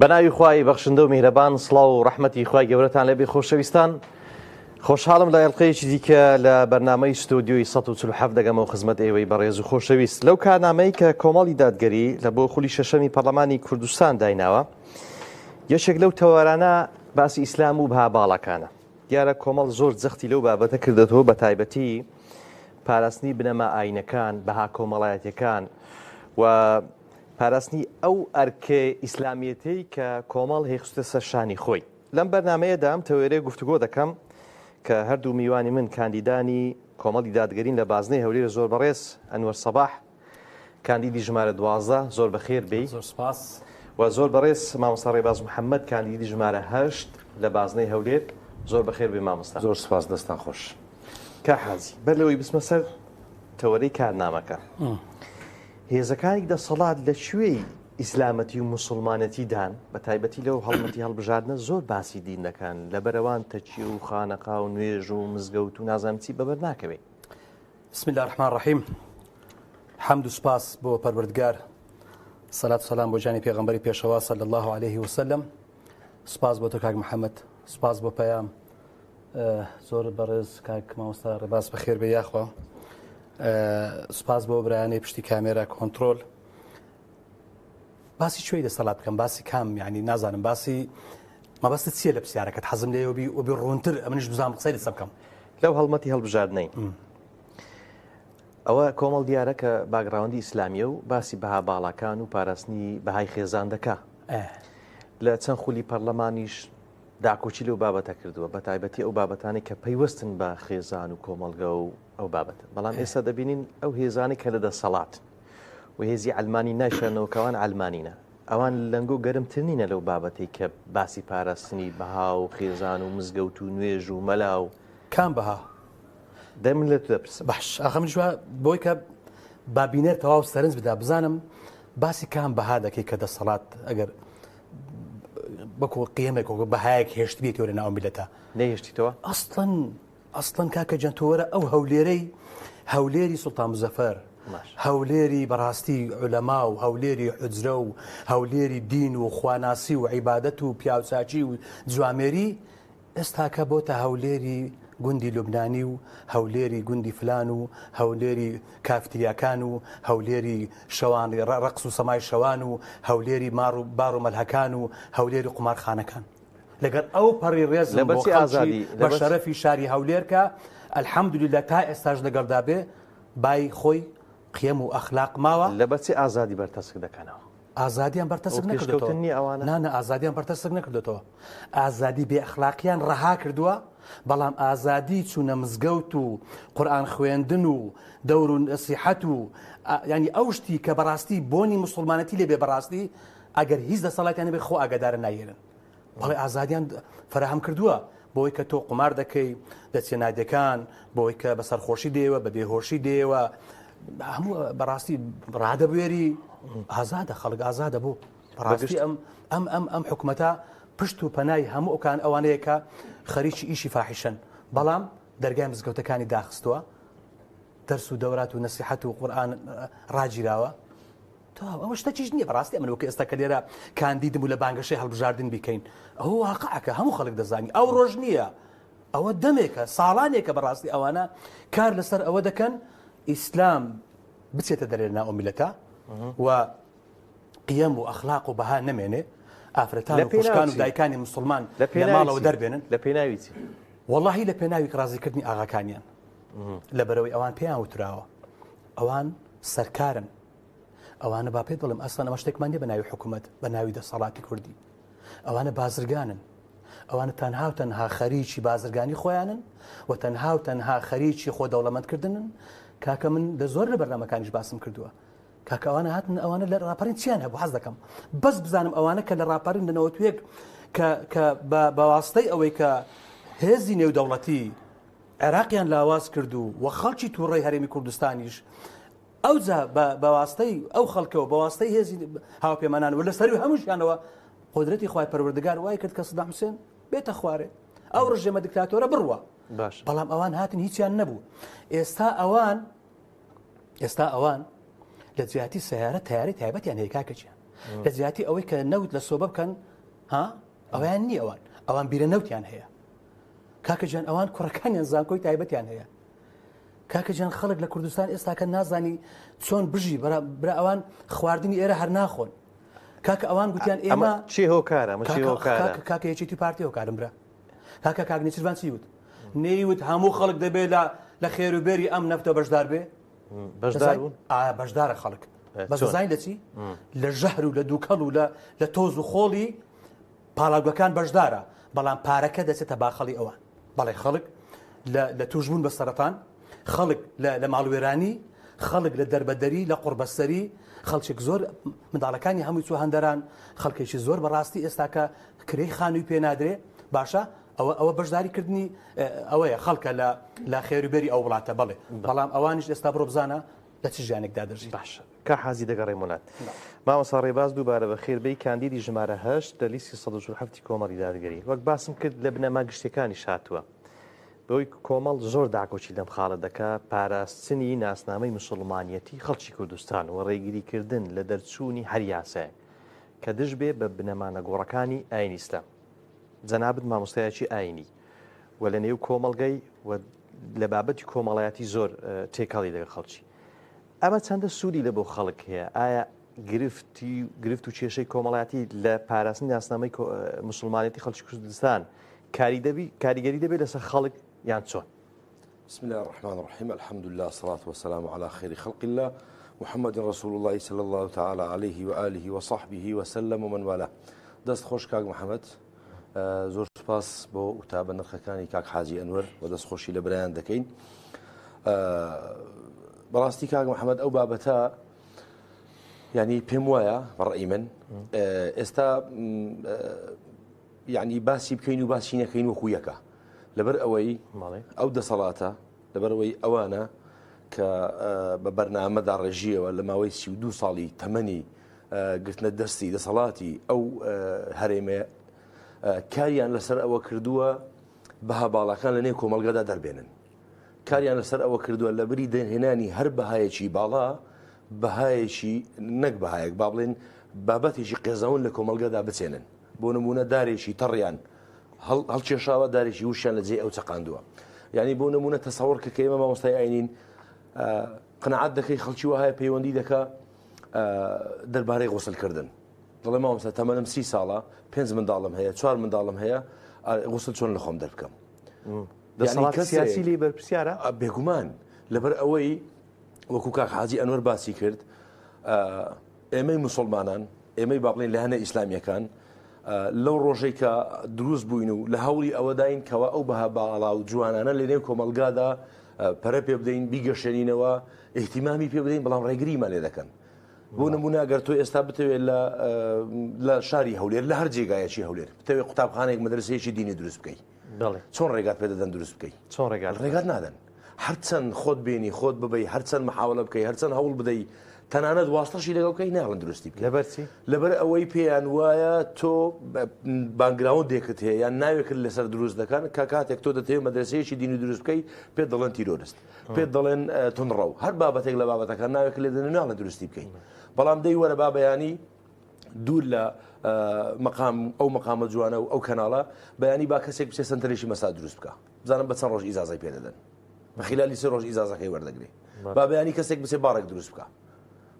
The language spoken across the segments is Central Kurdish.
بەناوی خوای بەخشندە و میهرەبان سڵاو و ڕەحمەتی خوای گەورەتان لەبێ خۆشەویستان. خۆشحاڵم لە ئەڵقەیەکی دیکە لە بەرنامەی ستودیۆی 147 دەگەمەوە خزمەت ئێوەی بەڕێز و خۆشەویست. لەو کارنامەی کە کۆمەڵی دادگەری لە بۆ خولی شەشەمی پەرلەمانی کوردستان دایناوە، یەکێک لەو تەوارانە باسی ئیسلام و بەها باڵەکانە. دیارە کۆمەڵ زۆر جەختی لەو بابەتە کردێتەوە، بە تایبەتی پاراستنی بنەما ئاینەکان، بەها کۆمەڵایەتیەکان و پاراستنی ئەو ئەرکێ ئیسلامیەتەی کە کۆمەڵ هێخستە سەر شانی خۆی. لەم بەرنامەیەدا ئەم تەوێرەیە گفتوگۆ دەکەم کە هەردوو میوانی من کاندیدانی کۆمەڵی دادگەرین لە بازنەی هەولێر زۆر بەڕێز ئەنوەر سەباح، کاندیدی ژمارە 12 زۆر بەخێر بێی. زۆر سپاس. و زۆر بەڕێز مامۆستا ڕێباز محەممەد، کاندیدی ژمارە 8 لە بازنەی هەولێر زۆر بەخێر بێ مامۆستا. زۆر سپاس، دەستان خۆش. کا حازی بەر لەوەی بسمە سەر تەوەرەی کارنامەکە. هێزەکانی دەسەڵات لە شوێی ئیسلامەتی و موسڵمانەتیدان بە تایبەتی لەو هەڵمەتی هەڵبژاردنە زۆر باسی دین دەکەن، لەبەرەوان تەچی و خانەقا و نوێژ و مزگەوت و نازانچی بەبەر ناکەوێت. بسم الله الرحمن الرحیم. حەمد و سپاس بۆ پەروەردگار، سەلات و سەلام بۆ جانی پێغەمبەری پێشەوا صلی الله عليه وسلم. سپاس بۆ تۆ کاک محەممەد، سپاس بۆ پەیام، زۆر بەڕێز کاک مامۆستا ڕێباز بەخێر بێ یاخوا. سپاس بۆ برایانەی پشتی کامێرا کۆنتڕۆل. باسی کوێی دەسەڵات بکەم، باسی کام، یعنی نازانم باسی مەبەستت چییە لە پرسیارەکەت؟ حەزم لێ وەبی ڕوونتر ئەمنیش بزانم قسەی لەسەر بکەم. لەو هەڵمەتی هەڵبژاردنەی ئەوە کۆمەڵ دیارە کە باگراوەندی ئیسلامیە و باسی بەها باڵەکان و پاراستنی بەهای خێزان دەکا. لە چەند خولی پەرلەمانیش داکۆچی لەو بابەتە کردووە، بە تایبەتی ئەو بابەتانی کە پەیوەستن بە خێزان و کۆمەڵگە و ئەو بابەتە. بەڵام ئێستا دەبینین ئەو هێزانی کە لە دەسەڵات و هێزی ئەلمانی ناشێنەوەکەوان ئەلمانینە، ئەوان لەنگۆ گەرمترینە لەو بابەتی کە باسی پاراستنی بەها و خێزان و مزگەوت و نوێژ و مەلا و کام بەها دەمن لە تو دەپرسم. باش ئاخە من جووا بۆی کە بابینێر تەواو سەرنج بدا بزانم باسی کام بەها دەکەی کە دەسەڵات ئەگەر بەکو قیەمێک بەهایەک هێشت بێت وەرە ناو میلەتە نەهێشتیتەوە. ئەسڵەن کاکە جەنتۆوەرە ئەو هەولێری سوڵتان مزەفەر، هەولێری بەڕاستی عولەما و هەولێری حجرە و هەولێری دین و خواناسی و عیبادەت و پیاوچاکی و جوامێری، ئێستاکە بۆتە هەولێری گوندی لوبنانی و هەولێری گوندی فلان و هەولێری کافتریاکان و هەولێری شەوانی ڕەقس و سەمای شەوان و هەولێری ماڕ و بار و مەلهەکان و هەولێری قومارخانەکان. لەگەر ئەو پەڕی ڕێز بە شەرەفی شاری هەولێر کە ئەلحەمدولیلا تا ئێستاش لەگەڵدا بێ بای خۆی قیەم و ئەخلاق ماوە. لە بەچی ئازادی بەرتەسک دەکەنەوە؟ ئازادیان بەرتەسک نەکردێتەوە. نانە ئازادیان بەرتەسک نەکردێتەوە، ئازادی بێ ئەخلاقیان ڕەها کردووە. بەڵام ئازادی چوونە مزگەوت و قورئان خوێندن و دەور و نەسیحەت و ینی ئەو شتی کە بەڕاستی بۆنی موسڵمانەتی لێ بێ بەڕاستی ئەگەر هیچ دەسەڵاتیان بێ خۆ ئاگادارە نایێنن. بەڵێ ئازادیان فراهم کردووە بۆی کە تۆ قمار دەکەی، دەچێ نادەکان، بۆی کە بە سەرخۆشی دێوە، بە بێهۆشی دێوە، هەموو بەڕاستی ڕادەبوێری ئازادە، خەڵک ئازادە بوو. بەڕاستی ئەم حکومەتە پشت و پەنای هەموو ئەوکان ئەوانەیە کە خەریکی ئیشی فاحیشن، بەڵام دەرگای مزگەوتەکانی داخستووە، دەرس و دەورات و نەسیحەت و قورئان ڕاگیراوە. ئەوە شتێکیش نییە بەڕاستی ئەمن وەکە ئێستا کە لێرە کاندیدم و لە بانگەشەی هەڵبژاردن بیکەین، ئەوە واقعەکە هەموو خەڵک دەزانی ئەو ڕۆژ نییە، ئەوە دەمێکە ساڵانێکە بەڕاستی ئەوانە کار لەسەر ئەوە دەکەن ئیسلام بچێتە دەرێ ناو میلەتە و قیەم و ئەخلاق و بەها نەمێنێ، ئافرەتان و خوشکان و دایکانی مسلمان لە ماڵەوە دەربێنن. لە پێناوی چی؟ وەڵاهی لە پێناوی ڕازیکردنی ئاغاکانیان، لەبەرەوەی ئەوان پێیان وتراوە ئەوان سەرکارن، ئەوانە با پێت بڵم ئەسڵەن ئەمە شتێکمان نیە بە ناوی حکوومەت، بە ناوی دەسەڵاتی کوردی. ئەوانە بازرگانن، ئەوانە تەنها و تەنها خەریکی بازرگانی خۆیانن و تەنها و تەنها خەریکی خۆ دەوڵەمەندکردنن. کاکە من لە زۆر لە بەرنامەکانیش باسم کردووە کاکە ئەوانە هاتن، ئەوانە لە ڕاپەرین چیان هەبوو؟ حەز دەکەم بەس بزانم ئەوانە کە لە ڕاپەرین لەنەوەتوێک کە بە واستەی ئەوەی کە هێزی نێودەوڵەتی عێراقیان لاواز کردو و خەڵکی تووڕەی هەرێمی کوردستانیش ئەوجا بە واستەی ئەو خەڵکەوە بە واستەی هێزی هاوپەیمانان و لەسەری هەمووشیانەوە قدرەتی خوای پەروەردگار وای کرد کە سەدام حوسێن بێتە خوارێ، ئەو ڕژێمە دیکتاتۆرە بڕوە. بەڵام ئەوان هاتن هیچیان نەبوو. ئێستا ئەوان لە جیاتی سیارە تیاری تایبەتیان هەیە کاکەچیان لە زیاتی ئەوەی کە نەوت لە سۆبە بکەن ئەویان نیە ئەوان بیرە نەوتیان هەیە کاکە جان ئەوان کوڕەکانیان زانکۆی تایبەتیان هەیە کاکە جان خەڵک لە کوردستان ئێستاکە نازانی چۆن بژی برا ئەوان خواردنی ئێرە هەر ناخۆن کاکە ئەوان گوتیان ئێمە چی هۆکارە کاکە یەکێتی پارتی هۆکارم برا کاکە کاگنێچیروان چی وت نەیوت هەموو خەڵک دەبێت لە خێروبێری ئەم نەفتە بەشدار بێ بەشدارە خەڵک بەس زین لە چی لە ژەهر و لە دووکەڵ و لە تۆز و خۆڵی پاڵاگوەکان بەشدارە بەڵام پارەکە دەچێتە باخەڵی ئەوان بەڵێ خەڵک لە توژبوون بە سەرەتان خەڵک لە ماڵوێرانی خەڵک لە دەربەدەری لە قوربەسەری خەڵکێک زۆر منداڵەکانی هەمووی چوە هەندەران خەڵکێکی زۆر بەڕاستی ئێستاکە کرێی خانووی پێ نادرێ باشە ئەوە بەشداریکردنی ئەوەیە خەڵکە لە خێروبەری ئەو وڵاتە بڵێ بەڵام ئەوانیش ئێستا بڕۆ بزانە لە چ ژیانێکدا دەژی باش کە حازی دەگەڕێ وڵات مامۆستا ڕێباز دووبارە بە خێربەی کاندیدی ژمارە 8 لە لیستی 147 کۆمەڵی دادگەری وەک باسم کرد لە بنەما گشتەکانی شاتووە بەوەی کۆمەڵ زۆر داکۆچی لەم خاڵە دەکا پاراستنی ناسنامەی موسڵمانیەتی خەڵکی کوردستان و ڕێگریکردن لە دەرچوونی هەر یاسایە کە دژ بێ بە بنەمانە گۆڕەکانی ئاینی ئیسلام جەنابەت مامۆستایەکی ئاینی و لە نێو کۆمەڵگەی و لە بابەتی کۆمەڵایەتی زۆر تێکەڵی لەگە خەڵکی ئەمە چەندە سوودی لە بۆ خەڵک هەیە ئایا گرفت و کێشەی کۆمەڵایەتی لە پاراستنی ناسنامەی موسڵمانیەتی خەڵکی کوردستان کاریگەری دەبێت لەسەر خەڵک یان چۆن بسم الله الرحمن الرحيم الحمد لله والصلاة والسلام على خير خلق الله محمد رسول الله صلى الله تعالى عليه وآله وصحبه وسلم ومن والاه دەست خۆش کاک محەممەد زۆر سپاس بۆ وتابە نرخەکانی کاک حاجی ئەنوەر و دەست خۆشی لە برایان دەکەین بەڕاستی کاک محەممەد ئەو بابەتە یعنی پێم وایە بەڕێی من ئێستا یعنی باسی بکەین و باسی نەکەین وەکو یەکە لەبەر ئەوەی ئەو دەسەڵاتە لەبەر ئەوەی ئەوانە کە بە بەرنامەدا ڕێژیەوە لە ماوەی 32 ساڵی تەمەنی گرتنە دەستی دەسەڵاتی ئەو هەرێمەیە کاریان لەسەر ئەوە کردووە بەها باڵەکان لە نێو کۆمەلگەدا دەربێنن کاریان لەسەر ئەوە کردووە لە بری دەهێنانی هەر بەهایەکی باڵا بەهایەکی نەک بەهایەک با بڵێن بابەتێکی قێزەون لە کۆمەلگەدا بچێنن بۆ نمونە دارێکی تەڕیان هەڵکێشاوە دارێکی وشیان لە جێ ئەو چەقاندووە یعنی بۆ نمونە تەسەوڕ کە ئێمە مامۆستای ئاینین قەنەعەت دەکەی خەڵکی وهایە پەیوەندی دەکا دەربارەی غوسڵکردن دەڵێ مامۆستا تەمەنم 30 ساڵە 5 منداڵم هەیە 4 منداڵم هەیە غوسڵ چۆن لە خۆم دەربکەم دەسەڵات سیاسی لێ بەرپرسیارە بێگومان لەبەر ئەوەی وەکو کاک حاجی ئەنوەر باسی کرد ئێمەی موسڵمانان ئێمەی با بڵێن لە هەنە ئیسلامیەکان لەو ڕۆژەی کە دروست بووین و لە هەوڵی ئەوەداین کەەوە ئەو بەها باڵا و جوانانە لە نێو کۆمەلگادا پەرە پێ بدەین بیگەشتێنینەوە ئیحتیمامی پێ بدەین بەڵام ڕێگریمان لێ دەکەن بۆ نمونە ئەگەر تۆ ئێستا بتەوێت لە شاری هەولێر لە هەر جێگایەکی هەولێر بتەوێت قوتابخانەیەک مەدرسەیەکی دینی دروست بکەیت چۆن ڕێگات پێ دەدەن دروست بکەیت چۆن ڕێگات نادەن هەرچەند خۆت بینی خۆت ببەی هەرچەند محاولە بکەی هەرچەند هەوڵ بدەیت تەنانەت واستەشی لەگەڵ بکەی ناڵن دروستی بکەیت لەبەرچی لەبەر ئەوەی پێیان وایە تۆ باگراوندێکت هەیە یان ناوێکرد لەسەر دروست دەکەن کە کاتێک تۆ دەتەوێت مەدرسەیەکی دینی دروست بکەی پێت دەڵێن تیرۆریست پێت دەڵێن تونڕەو هەر بابەتێک لە بابەتەکان ناوێک لێ دەن ناڵن دروستی بکەیت بەڵام دەی وەرە با بەیانی دوور لە ئەو مەقامە جوانە و ئەو کەناڵە بەیانی با کەسێک بچێت سنتەرێکی مەسا دروست بکە بزانم بە چەند ڕۆژ ئیزازای پێ دەدەن بەخیلالی 3 ڕۆژ ئیزازەکەی وەردەگرێت با بەیانی کەسێک بچێت باڕێک دروست بکە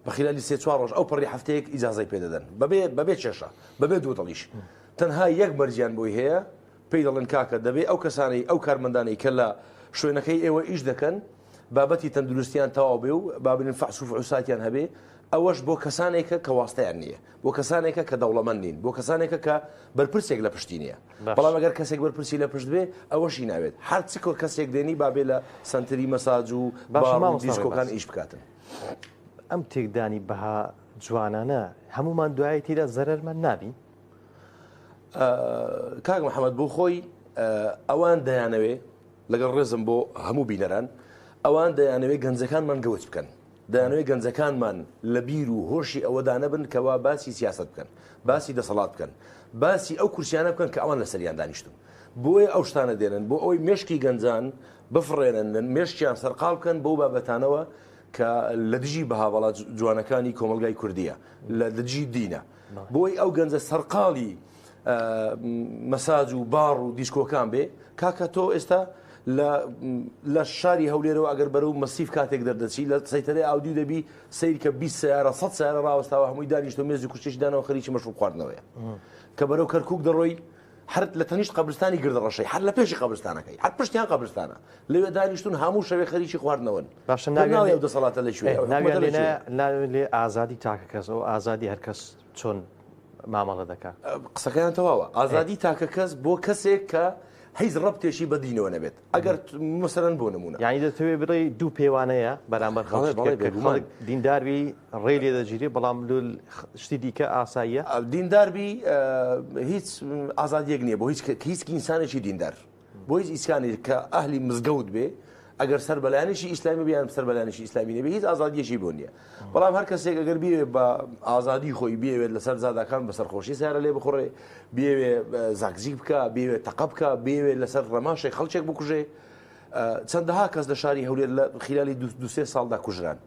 بەخیلالی 3-4 ڕۆژ ئەو پەڕی هەفتەیەک ئیجازای پێ دەدەن بەبێ چێشە بەبێ دوو دڵیش تەنها یەک مەرجیان بۆی هەیە پێی دەڵێن کاکە دەبێ ئەو کەسانەی ئەو کارمەندانەی کە لە شوێنەکەی ئێوە ئیش دەکەن بابەتی تەندروستیان تەواو بێ و بابن فەحس و فعوساتیان هەبێ ئەوەش بۆ کەسانێکە کە واستەیان نییە بۆ کەسانێکە کە دەوڵەمەند نین بۆ کەسانێکە کە بەرپرسێک لە پشتی نییە بەڵام ئەگەر کەسێک بەرپرسی لە پشت بێ ئەوەشی ناوێت هەر چ کەسێک دێنی بابێ لە سنتری مەساج و دیسکۆکان ئیش بکاتن ئەم تێکدانی بەها جوانانە هەمومان دوای تێدا زەرەرمان نابین کاک محەممەد بۆ خۆی ئەوان دەیانەوێ لەگەڵ ڕێزم بۆ هەموو بینەران ئەوان دەیانەوێت گەنجەکانمان گەوت بکەن دەیانەوێت گەنجەکانمان لە بیر و هۆشی ئەوەدا نەبن کەوا باسی سیاست بکەن باسی دەسەڵات بکەن باسی ئەو کورسیانە بکەن کە ئەوان لەسەریان دانیشتون بۆیە ئەو شتانە دێنن بۆ ئەوەی مێشکی گەنجان بفڕێنن مێشکیان سەرقاڵ بکەن بەو بابەتانەوە کە لە دژی بەهاوەڵات جوانەکانی کۆمەلگای کوردیە لە دژی دینە بۆی ئەو گەنجە سەرقاڵی مەساج و باڕ و دیسکۆکان بێ کاکە تۆ ئێستا لە شاری هەولێرەوە ئەگەر بەرەو مەسیف کاتێک دەردەچی لە سەیتەرەی ئاودیو دەبی سیر کە 20 سیارە 100 سیارە ڕاوەستاوە هەمووی دانیشتۆ مێزی کوشتێکی دانەوە خەریکی مەشروب خواردنەوەیە کە بەرەو کەرکووک دەڕۆی هەر لە تەنیشت قەبرستانی گردەڕەشەی هەر لە پێشی قەبرستانەکەی هەر پشتیان قەبرستانە لەوێ دانیشتون هەموو شەوێ خەریکی خواردنەوەن باشە ناوی دەسەڵاتە لەکوێ لێ ئازادی تاکە کەس ئەو ئازادی هەر کەس چۆن مامەڵە دەکات قسەکەیان تەواوە ئازادی تاکە کەس بۆ کەسێک کە هیچ ڕەبتێکی بە دینەوە نەبێت ئەگەر مەسەرەن بۆ نمونە یانی دەتەوێت بڕێ دوو پێوانەیە بەرامبەر خەڵک دینداربی ڕێ لێ دەگیری بەڵام شتی دیکە ئاساییە دینداربی هیچ ئازادیەک نییە بۆ هیچ ئینسانێکی دیندار بۆ هیچ ئیسکانی کە ئەهلی مزگەوت بێ ئەگەر سەربەلایەنێکی ئیسلامی بیان سەربەلایەنێکی ئیسلامی نەبێ هیچ ئازادیەکی بۆ نییە بەڵام هەر کەسێک ئەگەر بێ بە ئازادی خۆی بێوێت لەسەر زادەکان بە سەرخۆشی سیارە لێ بخۆڕێ بێوێ زاکزیک بکە بێوێت تەقە بکە بێوێت لەسەر ڕەماشێک خەڵکێک بکوژێ چەندەها کەس لە شاری هەولێر لە خلالی دو-سێ ساڵدا کوژران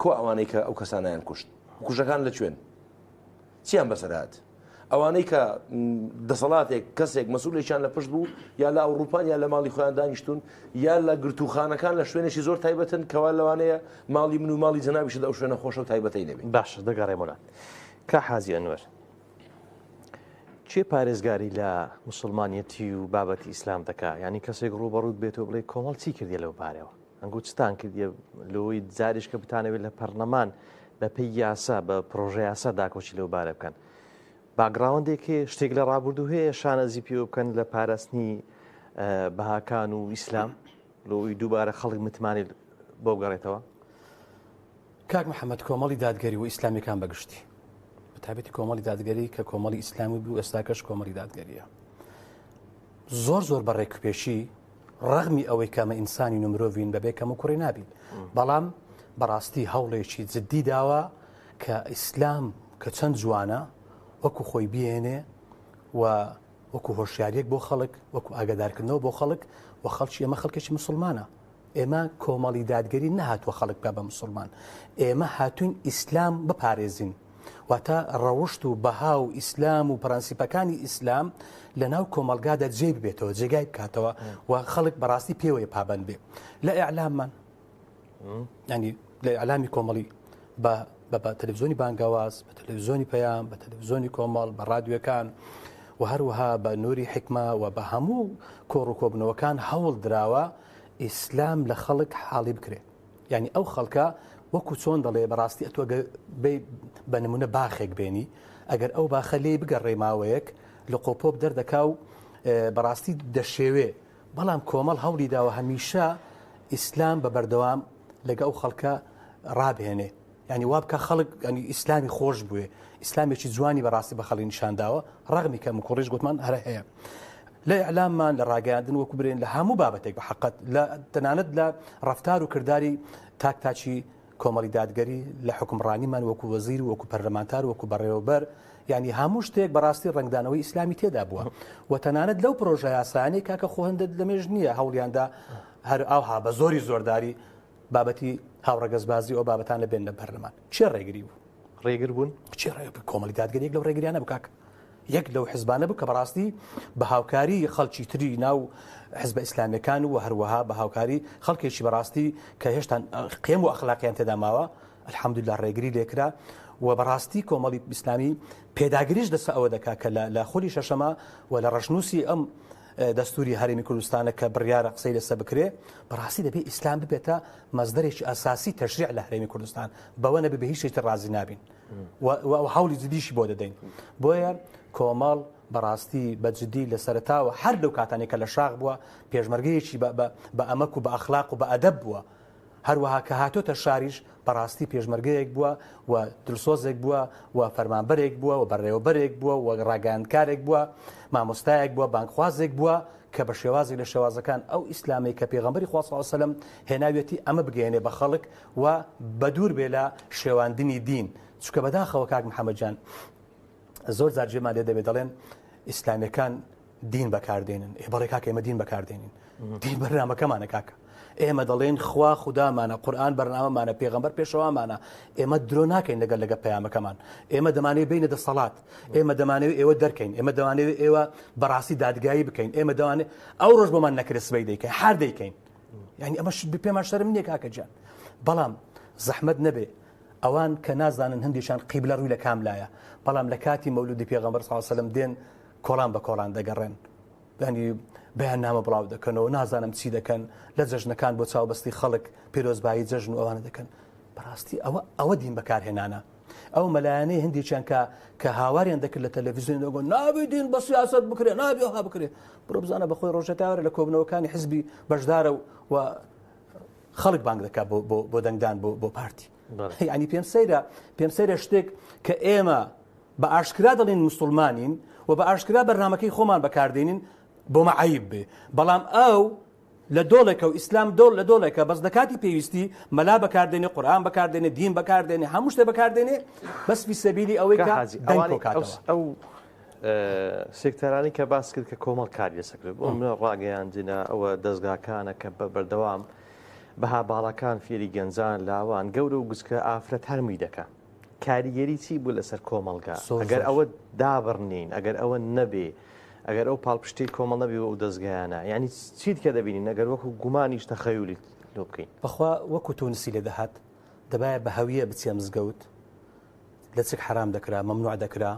کۆ ئەوانەی کە ئەو کەسانیان کوشت کوژەکان لەکوێن چیان بەسەرهات ئەوانەی کە دەسەڵاتێک کەسێک مەسئولێکیان لە پشت بوو یا لە ئەوروپان یا لە ماڵی خۆیان دانیشتون یا لە گرتوخانەکان لە شوێنێکی زۆر تایبەتن کەوا لەوانەیە ماڵی من و ماڵی جەنابیشت ئەو شوێنە خۆشە و تایبەتەی نەبێت باشە دەگەڕێمەوە کە حازی ئەنوەر چێ پارێزگاری لە موسڵمانیەتی و بابەتی ئیسلام دەکا ینی کەسێک ڕوبەڕوود بێتەوە بڵێ کۆمەڵ چی کردیە لەو بارەوە ئەنگو چتان کردیە لەوەی جاریش کە بتانەوێت لە پەرلەمان بە پێی یاسا بە پرۆژە یاسا داکۆچی لەو بارە بکەن باگراوندێکی شتێک لە ڕابردوو هەیە شانەزی پێوە بکەن لە پاراستنی بەهاکان و ئیسلام لەوەی دووبارە خەڵک متمانی بۆ بگەڕێتەوە کاک محەممەد کۆمەڵی دادگەری و ئیسلامیەکان بەگشتی بەتابەتی کۆمەڵی دادگەری کە کۆمەڵی ئیسلامی بوو ئێستاکەش کۆمەڵی دادگەریە زۆر بەڕێکپێشی ڕەغمی ئەوەی کەمە ئینسانی مرۆڤین بەبێ کەم و کوڕی نابین بەڵام بەڕاستی هەوڵێکی جددی داوە کە ئیسلام کە چەند جوانە وەکو خۆی بێنێ و وەکو هۆشیارێک بۆ خەڵک وەکو ئاگادارکردنەوە بۆ خەڵک و خەڵکی ئێمە خەڵکێکی مسلمانە ئێمە کۆمەڵی دادگەری نەهاتوە خەڵک بە بە مسلمان ئێمە هاتوین ئیسلام بپارێزین واتە ڕەوشت و بەها و ئیسلام و پرەنسیپەکانی ئیسلام لە ناو کۆمەلگادا جێ ببێتەوە جێگای بکاتەوە و خەڵک بەڕاستی پێوەیە پابند بێ لە ئیعلاممان ینی لە ئیعلامی کۆمەڵی بە تەلەڤیزۆنی بانگاواز بە تەلەڤیزۆنی پەیام بە تەلەڤیزۆنی کۆمەڵ بە ڕادیۆکان و هەروەها بە نووری حکمە و بە هەموو کۆڕ و کۆبنەوەکان هەوڵ دراوە ئیسلام لە خەڵک حاڵی بکرێت یعنی ئەو خەڵکە وەکو چۆن دەڵێ بەڕاستی ئەتوە بە نمونە باخێک بێنی ئەگەر ئەو باخە لێ بگەڕێ ماوەیەک لە قۆپۆپ دەردەکا و بەڕاستی دەشێوێ بەڵام کۆمەڵ هەوڵی داوە هەمیشە ئیسلام بە بەردەوام لەگە ئەو خەڵکە ڕابهێنێ ینی وابکە خەڵک ینی ئیسلامی خۆش بووێ ئیسلامێکی جوانی بەڕاستی بە خەڵی نیشانداوە ڕەغمی کە کوڕیش گوتمان هەرە هەیە لە ئیعلاممان لە ڕاگەاندن وەکو برێن لە هەموو بابەتێک بە حقیقت لە تەنانەت لە ڕەفتار و کردداری تاکتاچی کۆمەڵی دادگەری لە حکومڕانیمان وەکو وەزیر و وەکو پەرلەمانتار وەکو بەڕێوەبەر ینی هەموو شتێک بەڕاستی ڕنگدانەوەی ئیسلامی تێدا بووە و تەنانەت لەو پرۆژە یاسانەی کاکە خۆ هەندێک لەمێژ نییە هەوڵیاندا هەر ئاوها بە زۆری زۆرداری بابەتی هاوڕەگەزبازی ئەو بابەتان لە بێنە پەرلەمان چێ ڕێگری بوو ڕێگر بوون چێ کۆمەڵی دادگەریەک لەو ڕێگریانە بکاک یەک لەو حزبانە بوو کە بەڕاستی بە هاوکاری خەڵکی تری ناو حزبە ئیسلامیەکان و هەروەها بە هاوکاری خەڵکێکی بەڕاستی کە هێشتا قێم و ئەخلاقیان تێدا ماوە الحەمدولله ڕێگری لێکرا و بەڕاستی کۆمەڵی ئیسلامی پێداگریش دەسە ئەوە دەکا کە لە خۆلی شەشەمە و لە ڕەشنووسی ئەم دەستوری هەرێمی کوردستانە کە بڕیارە قسەی لەسەر بکرێ بەڕاستی دەبێت ئیسلام ببێتە مەزدەرێکی ئاساسی تەشریع لە هەرێمی کوردستان بەوە نەبێ بە هیچ شتێکی ڕازی نابین و هەوڵی جدیشی بۆ دەدەین بۆیە کۆمەڵ بەڕاستی بەجددی لە سەرتاوە هەر لەو کاتانێکە لە شاغ بووە پێشمەرگەیەکی بە ئەمەک و بە ئەخلاق و بە ئەدەب بووە هەروەها کە هاتۆتە شاریش بەڕاستی پێشمەرگەیەک بووە و دڵسۆزێک بووە و فەرمانبەرێک بووە و بەڕێوەبەرێک بووە و ڕاگەاندکارێک بووە مامۆستایەک بووە بانکخوازێک بووە کە بە شێوازێک لە شێوازەکان ئەو ئیسلامی کە پێغەمبەری خوا صلی الله علیه و سلم هێناوێتی ئەمە بگەێنێ بە خەڵک و بەدوور بێ لە شێواندنی دین چونکە بەداخەوە کاک محەممەد جان زۆر جار جێمان لێ دەبێت دەڵێن ئیسلامیەکان دین بەکاردێنن بەڵێ کاکە ئێمە دین بەکاردێنین دین بەرنامەکەمانە کاکە ئێمە دەڵێن خوا خودامانە قورئان بەرنامەمانە پێغەمبەر پێشەوامانە ئێمە درۆ ناکەین لەگەڵ پەیامەکەمان ئێمە دەمانەوێت بینە دەسەڵات ئێمە دەمانەوێت ئێوە دەرکەین ئێمە دەمانەوێت ئێوە بەڕاستی دادگایی بکەین ئێمە دەوانێت ئەو ڕۆژ بۆمان نەکرێت سبەی دەیکەین هەر دەیکەین یعنی ئەمە پێمان شەرم نییە کاکە گیان بەڵام زەحمەت نەبێ ئەوان کە نازانن هەندێکیان قیبلە ڕووی لە کاملایە بەڵام لە کاتی مەولودی پێغەمبەر صلی الله علیه و سلم دێن کۆڵان بە کۆڵان دەگەڕێن ینی بەیان نامە بڵاو دەکەنەوە نازانم چی دەکەن لە جەژنەکان بۆ چاوبەستی خەڵک پیرۆزبایی جەژن و ئەوانە دەکەن بەڕاستی ئەوە دین بەکارهێنانە ئەو مەلایانەی هەندێکیان کە هاواریان دەکرد لە تەلەڤیزیۆن دەگۆن نابێ دین بە سیاسەت بکرێ نابێ ئەوها بکرێ بڕۆ بزانە بەخۆی ڕۆژەتاوەرە لە کۆبنەوەکانی حزبی بەشدارە و خەڵک بانگ دەکات بۆ دەنگدان بۆ پارتی ینی پێم سەیرە شتێک کە ئێمە بە ئاشکرا دەڵێن موسڵمانین و بە ئاشکرا بەرنامەکەی خۆمان بەکاردێنین بۆ مەعایب بێ بەڵام ئەو لە دۆڵێکە و ئیسلام دۆڵ لە دۆڵێکە بەس دەکاتی پێویستی مەلا بەکاردێنێ قورئان بەکاردێنێ دین بەکاردێنێ هەموو شتێ بەکاردێنێ بەس فی سەبیلی ئەوەی کە ئەو سێکتەرانی کە باس کرد کە کۆمەڵ کاری لەسەکرێت بۆ منە ڕاگەیاندنە ئەوە دەستگاکانە کە بەردەوام بەها باڵەکان فێری گەنجان لاوان گەورە و گوزکە ئافرەت هەرمی دەکە کاریگەری چی بوو لەسەر کۆمەڵگا ئەگەر ئەوە دابڕنین ئەگەر ئەوە نەبێ ئەگەر ئەو پاڵپشتی کۆمەڵ نەبی و دەستگایانە ینی چیت کە دەبینین ئەگەر وەکو گومانیش تەخەیولی لۆ بکەین بەخوا وەکو تونسی لێ دەهات دەبایە بە هەویە بچێ مزگەوت لە چێک حرام دەکرا مەمنوع دەکرا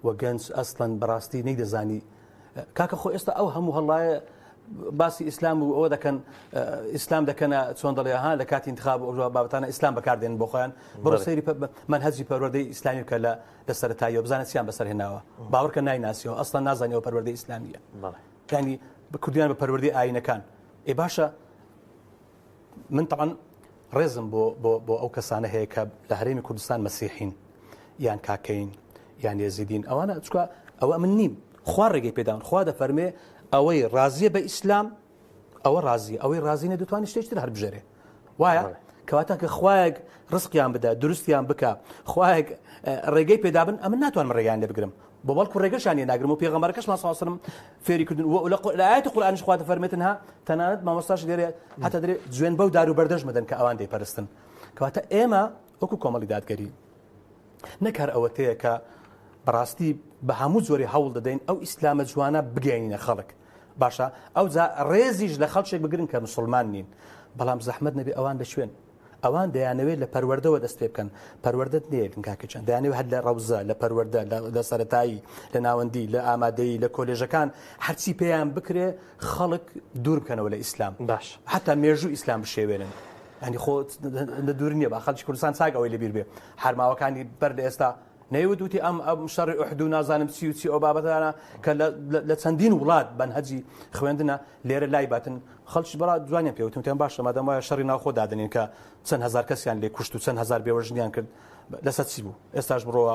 و گەنج ئەسڵەن بەڕاستی نەیدەزانی کاکە خۆ ئێستا ئەو هەموو هەڵایە باسی ئیسلام و ئەوە دەکەن ئیسلام دەکەنە چۆن دەڵێ ها لە کاتی انتخاب ئەو بابەتانە ئیسلام بەکاردێن بۆ خۆیان بڕۆ سەیری منهەجی پەروەردەی ئیسلامی کە لە سەرەتاییەوە بزانێت چیان بەسەرهێناوە باوەڕکە نایناسیەوە ئەسڵەن نازانیەوە پەروەردەی ئیسلامیە ینی کوردیان بە پەروەردەی ئاینەکان باشە من طبعا ڕێزم بۆ ئەو کەسانە هەیە کە لە هەرێمی کوردستان مەسیحین یان کاکەین یان یێزیدین ئەوانە چکە ئەوە من نیم خوا ڕێگەی پێداون خوا دەفەرمێ ئەوەی ڕازیە بە ئیسلام ئەوە ڕازی ئەوەی ڕازی نەدەتوانێت شتێکتر هەر بژێرێ وایە کەواتە کە خوایەک ڕزقیان بدە دروستیان بکە خوایەک ڕێگەی پێدابن ئەمن ناتوان ڕێگەیان لێ بگرم بۆ بەڵکو ڕێگەشان لێ ناگرم و پێغەمبەرەکەشمان صلی الله علیه و سلم فێری کردن و لە ئایەتی قورئانیش خوا دەفەرمێتن ها تەنانەت مامۆستاش لێرە هەتا دەرێ جوێن بەو دار و بەردەژ مەدەن کە ئەوان دەیپەرستن کەواتە ئێمە وەکو کۆمەڵی دادگەری نەکار ئەوە تەیە کە بەڕاستی بە هەموو جۆری هەوڵ دەدەین ئەو ئیسلامە جوانە بگەینە خەڵک باشە ئەو ڕێزیش لە خەڵکێک بگرن کە مسلمان نین بەڵام زەحمەت نەبێ ئەوان بشوێن ئەوان دەیانەوێت لە پەروەردەوە دەست پێ بکەن پەروەردەت نێت کاکەچەند دەیانەوێت هەر لە ڕەوزە لە پەروەردە لە سەرەتایی لە ناوەندی لە ئامادەیی لە کۆلێژەکان هەرچی پێیان بکرێ خەڵک دوور بکەنەوە لە ئیسلام باش حتا مێژوو ئیسلام بشێوێنن ینی خۆ لە دوور نییە بە خەڵکی کوردستان چاکەوەی لەبیر بێ هەرماوەکانی بەر لە ئێستا نەیوتوتی ئەم شەڕی ئوحد و نازانم چی و چی ئەو بابەتانە کە لە چەندین وڵات بەنهەجی خوێندنە لێرە لای باتن خەڵکی بەڵا جوانیان پێوتم باشە مادام وایە شەڕی ناوخۆ دادنین کە چەند هەزار کەسیان لێ کوشت و چەند هەزار بێوەژنیان کرد لەسەر چی بوو ئێستاش بڕۆوە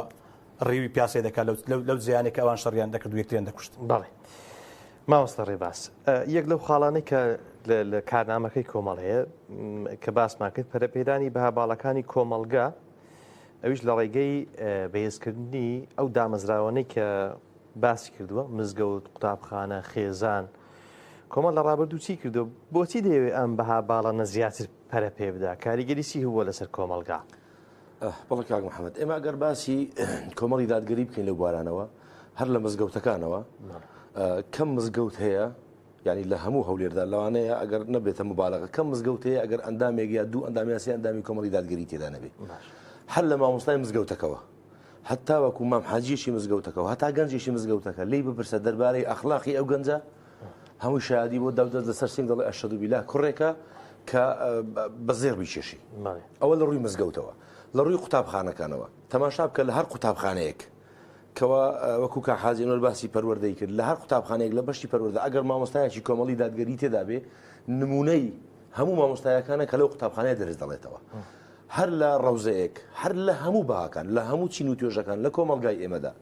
ڕێوی پیاسی دەکات لەو جیانێک ئەوان شەڕیان دەکرد و یەکتریان دەکوشت بەڵێ ماوەستە ڕێباس یەک لەو خاڵانەی کە لە کارنامەکەی کۆمەڵ هەیە کە باسمان کرد پەرەپێدانی بەها باڵەکانی کۆمەڵگا ئەویش لە ڕێگەی بەهێزکردنی ئەو دامەزراوانەی کە باسی کردووە مزگەوت قوتابخانە خێزان کۆمەڵ لە ڕابردوو چی کردو بۆچی دەیەوێت ئەم بەها باڵانە زیاتر پەرە پێ بدا کاریگەری چی هەبووە لەسەر کۆمەڵگا بەڵێ کاک محەممەد ئێمە ئەگەر باسی کۆمەڵی دادگەری بکەین لە بوارانەوە هەر لە مزگەوتەکانەوە کەم مزگەوت هەیە ینی لە هەموو هەولێردا لەوانەیە ئەگەر نەبێتە مبالغە کەم مزگەوت هەیە ئەگەر ئەندامێک یا دوو ئەندامی سی ئەندامی کۆمەڵی دادگەری تێدا نەبێت هەر لە مامۆستای مزگەوتەکەەوە هەتا وەکو مام حاجیشی مزگەوتەکە و هەتا گەنجێکی مزگەوتەکە لی بپرسە دەربارەی ئەخلاقی ئەو گەنجە هەموو شادی بۆ داودە لەسەر سنگ دەڵێ ئەشهەدو بیلا کوڕێکە کە بەزێر بیچێشی ئەوە لە ڕووی مزگەوتەوە لە ڕووی قوتابخانەکانەوە تەماشا بکە لە هەر قوتابخانەیەک کەەوە وەکو کا حاجینۆر باسی پەروەردەی کرد لە هەر قوتابخانەیەک لە بەشتی پەروەردە ئەگەر مامۆستایەکی کۆمەڵی دادگەری تێدا بێ نمونەی هەموو مامۆستایەکانە کە لەو قوتابخانەیە دەرز دەڵێتەوە هەر لە ڕەوزەیەک هەر لە هەموو باکان لە هەموو چین و توێژەکان لە کۆمەلگای ئێمەدا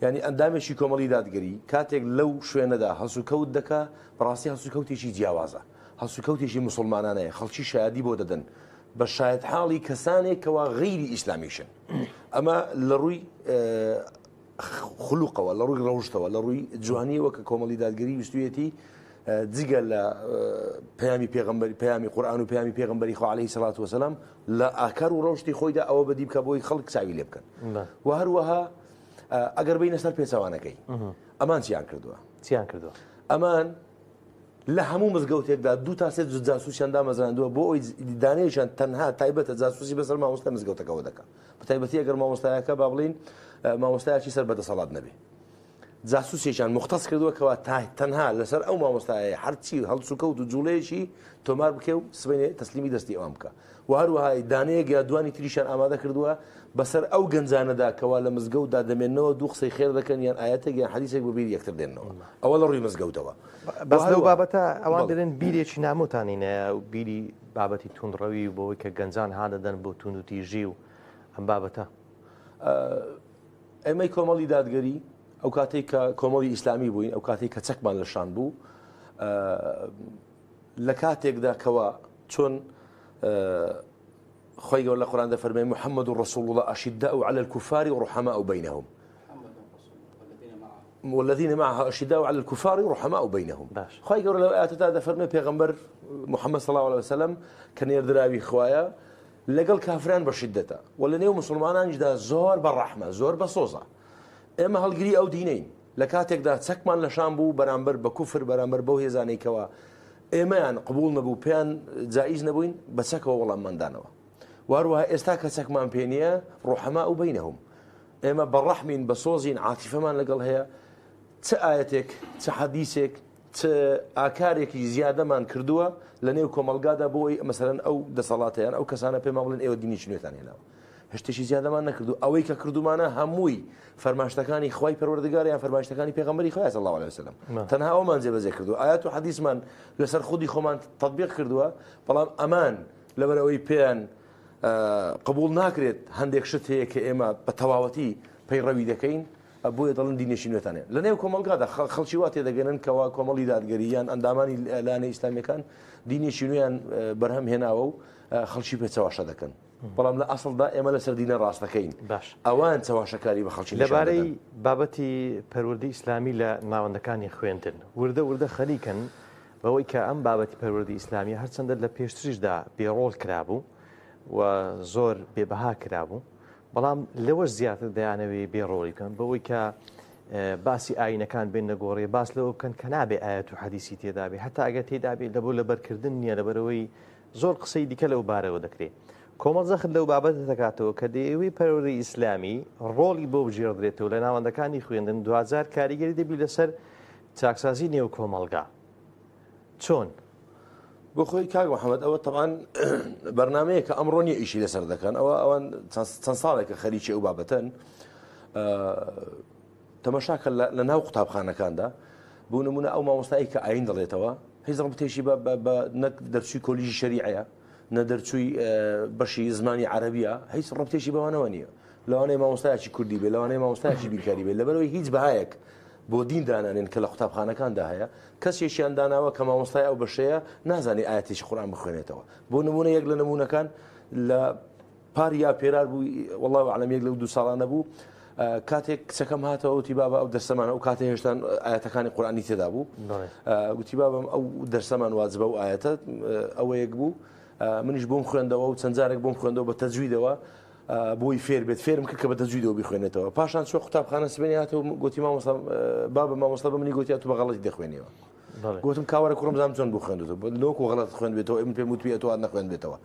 ینی ئەندامێکی کۆمەڵی دادگەری کاتێک لەو شوێنەدا هەسوکەوت دەکا بەڕاستی هەسوکەوتێکی جیاوازە هەسوکەوتێکی مسلمانانەیە خەڵکی شایدی بۆ دەدەن بە شاید حاڵی کەسانێکەوە غەیری ئیسلامیشن ئەمە لە ڕووی خلوقەوە لە ڕووی ڕەوشتەوە لە ڕووی جوانیەوە کە کۆمەڵی دادگەری ویستویەتی جگە لە پەیامی پێغەمبەری پەیامی قورئان و پەیامی پێغەمبەری خوا عەلەیهی سەڵات وسەلام لە ئاکار و ڕەوشتی خۆیدا ئەوە بەدی بکە بۆی خەڵک چاوی لێ بکەن و هەروەها ئەگەر بینە سەر پێچەوانەکەی ئەمان چیان کردووە ئەمان لە هەموو مزگەوتێکدا 2 تا 3 جاسوسیان دامەزراندووە بۆ ئەوی دانەیەشان تەنها تایبەتە جاسوسی بەسەر مامۆستا مزگەوتەکەەوە دەکات بەتایبەتی ئەگەر مامۆستایەکە با بڵین مامۆستایەکی سەر بەدەسەڵات نەبێ جاسوسێکیان مختص کردووە کەوا تەنها لەسەر ئەو مامۆستایە هەرچی هەڵسوکەوت و جوڵەیەکی تۆمار بکێ و سبەینێ تەسلیمی دەستی ئەوام بکە و هەروەهای دانەیەک یا دوانی تریشان ئامادە کردووە بەسەر ئەو گەنجانەدا کەوا لە مزگەوتدا دەمێنەوە دوو قسەی خێر دەکەن یان ئاەتێک یان حەدیثێک بە بیر یەکتر دێنەوە ئەوە لە ڕووی مزگەوتەوە بەس لەو بابەتە ئەوان دەڵێن بیرێکی نامۆتانینە و بیری بابەتی توندڕەوی بۆەوەی کە گەنجان هادەدەن بۆ تون و تیژی و ئەم بابەتە ئەمەی کۆمەڵی دادگەری ئەو کاتێک کە کۆمەڵی ئیسلامی بووین ئەو کاتێک کە چەکمان لەشان بوو لە کاتێکدا کەوا چۆن خۆی گەورە لە قورئان دەفەرمێ محەممەد ڕەسوڵ الله ئەشیداء عەلى الكفار رحماء بينهم والذين معها أشداء على الكفار رحماء بينهم خۆی گەورە لەو ئاەتەدا دەفەرمێ پێغەمبەر محەممەد صلی الله عليه وسلم کە نێردراوی خوایە لەگەڵ کافران بە شیدەتە و لە نێو مسلمانانیشدا زۆر بە ڕەحمە زۆر بە سۆزە ئێمە هەڵگری ئەو دینەین لە کاتێکدا چەکمان لەشان بوو بەرامبەر بە کوفر بەرامبەر بەو هێزانەیەکەوە ئێمەیان قبول نەبوو پێیان جائیز نەبووین بە چەکەوە وەڵامماندانەوە وهروەها ئێستا کە چەکمان پێ نییە ڕوحەماء بەینەهم ئێمە بەڕەحمین بە سۆزین عاتیفەمان لەگەڵ هەیە چ ئاەتێک چ حەدیثێک چ ئاکارێکی زیادەمان کردووە لە نێو کۆمەلگادا بۆی مەسەرەن ئەو دەسەڵاتیان ئەو کەسانە پێمان بڵێن ئێوە دینیی نوێتان هێناوە هەشتێکی زیادەمان نەکردو ئەوەی کە کردومانە هەمووی فەرماشتەکانی خوای پەروەردگار یان فەرماشتەکانی پێغەمبەری خۆی صلی الله عليه وسلم تەنها ئەومان جێبەجێ کردو ئايات و حەدیثمان لەسەر خودی خۆمان تطبیق کردووە بەڵام ئەمان لەبەرەوەی پێیان قبول ناکرێت هەندێک شت هەیە کە ئێمە بە تەواوەتی پەیڕەوی دەکەین بۆیە دەڵن دینێکی نوێتانێ لە نێو کۆمەلگادا خەڵکی وا تێدەگەنن کەوا کۆمەڵی دادگەریان ئەندامانی لانەی ئیسلامیەکان دینێکی نوێیان بەرهەم هێناوە و خەڵکی پێ چاواشە دەکەن بەڵام لە ئەسڵدا ئێمە لەسەر دینە ڕاستەکەین باش ئەوان چاواشەکاری بە خەڵکی لەبارەی بابەتی پەروەردەی ئیسلامی لە ناوەندەکانی خوێندن وردە خەریکن بەوەی کە ئەم بابەتی پەروەردەی ئیسلامی هەرچەندە لە پێشتریشدا بێڕۆڵ کرابوو و زۆر بێبەها کرابوو بەڵام لەوەش زیاتر دەیانەوێ بێڕۆڵی بکەن بەوەی کە باسی ئاینەکان بێن نەگۆڕێ باس لەوە بکەن کە نابێ ئاەت و حەدیسی تێدابێ هەتا ئەگە تێدابێ لەبۆ لەبەرکردن نییە لەبەرەوەی زۆر قسەی دیکە لەو بارەوە دەکرێت کۆمەڵ زەخت لەو بابەت دەکاتەوە کە دەیەوەی پەروەردەی ئیسلامی ڕۆڵی بۆ بژێڕدرێتەوە لە ناوەندەکانی خوێندن 2000 کاریگەری دەبی لەسەر چاکسازی نێو کۆمەڵگا چۆن بۆ خۆی کاک محەممەد ئەوە تەوان بەرنمەیە کە ئەمڕۆنی ئیشی لەسەر دەکەن ئەوان چەند ساڵێکە خەریکی ئەو بابەتەن تەماشاکە لە ناو قوتابخانەکاندا بوو نمونە ئەو مامۆستایی کە ئاین دەڵێتەوە هیچ ڕەبتێکی بە نەک دەرچووی کۆلیژی شەریعەیە نە دەرچووی بەشی زمانی عەرەبیە هیچ ڕەبتێکی بەوانەوە نییە لەوانەیە مامۆستایەکی کوردی بێ لەوانەیە مامۆستایەکی بیرکاری بێت لەبەرەوەی هیچ بەهایەک بۆ دین دانانێن کە لە قوتابخانەکاندا هەیە کەسێکیان داناوە کە مامۆستای ئەو بەشەیە نازانی ئاەتێکی قورئان بخوێنێتەوە بۆ نمونە یەک لە نمونونەکان لە پاری یا پێرار بوو والله ئەعلەم یەک لەو 2 ساڵانە بوو کاتێک کچەکەم هاتەوە وتی بابە ئەو دەرسەمان ئەو کاتێ هێشتان ئاەتەکانی قورئانی تێدا بوو گوتی بابم ئەو دەرسەمان واجبە و ئاەتە ئەوە یەک بوو منیش بۆم خوێندەوە و چەند جارێک بۆم خوێندەوە بە تەجویدەوە بۆی فێر بێت فێرم کرد کە بە تەجویدەوە بیخوێنێتەوە پاشان چۆ قوتابخانە سبێنی هاتەوە گوتی مامۆستا بابە مامۆستا بە منی گوتی تو بە غەڵەتی دەخوێنیەوە گوتم کاوەرە کوڕم زانم چۆن بوو خوێندێتەوە لۆک و غەڵەت خوێن بێتەوە ئێمە پێم وتوی ئەتۆ نەخوێن بێتەوە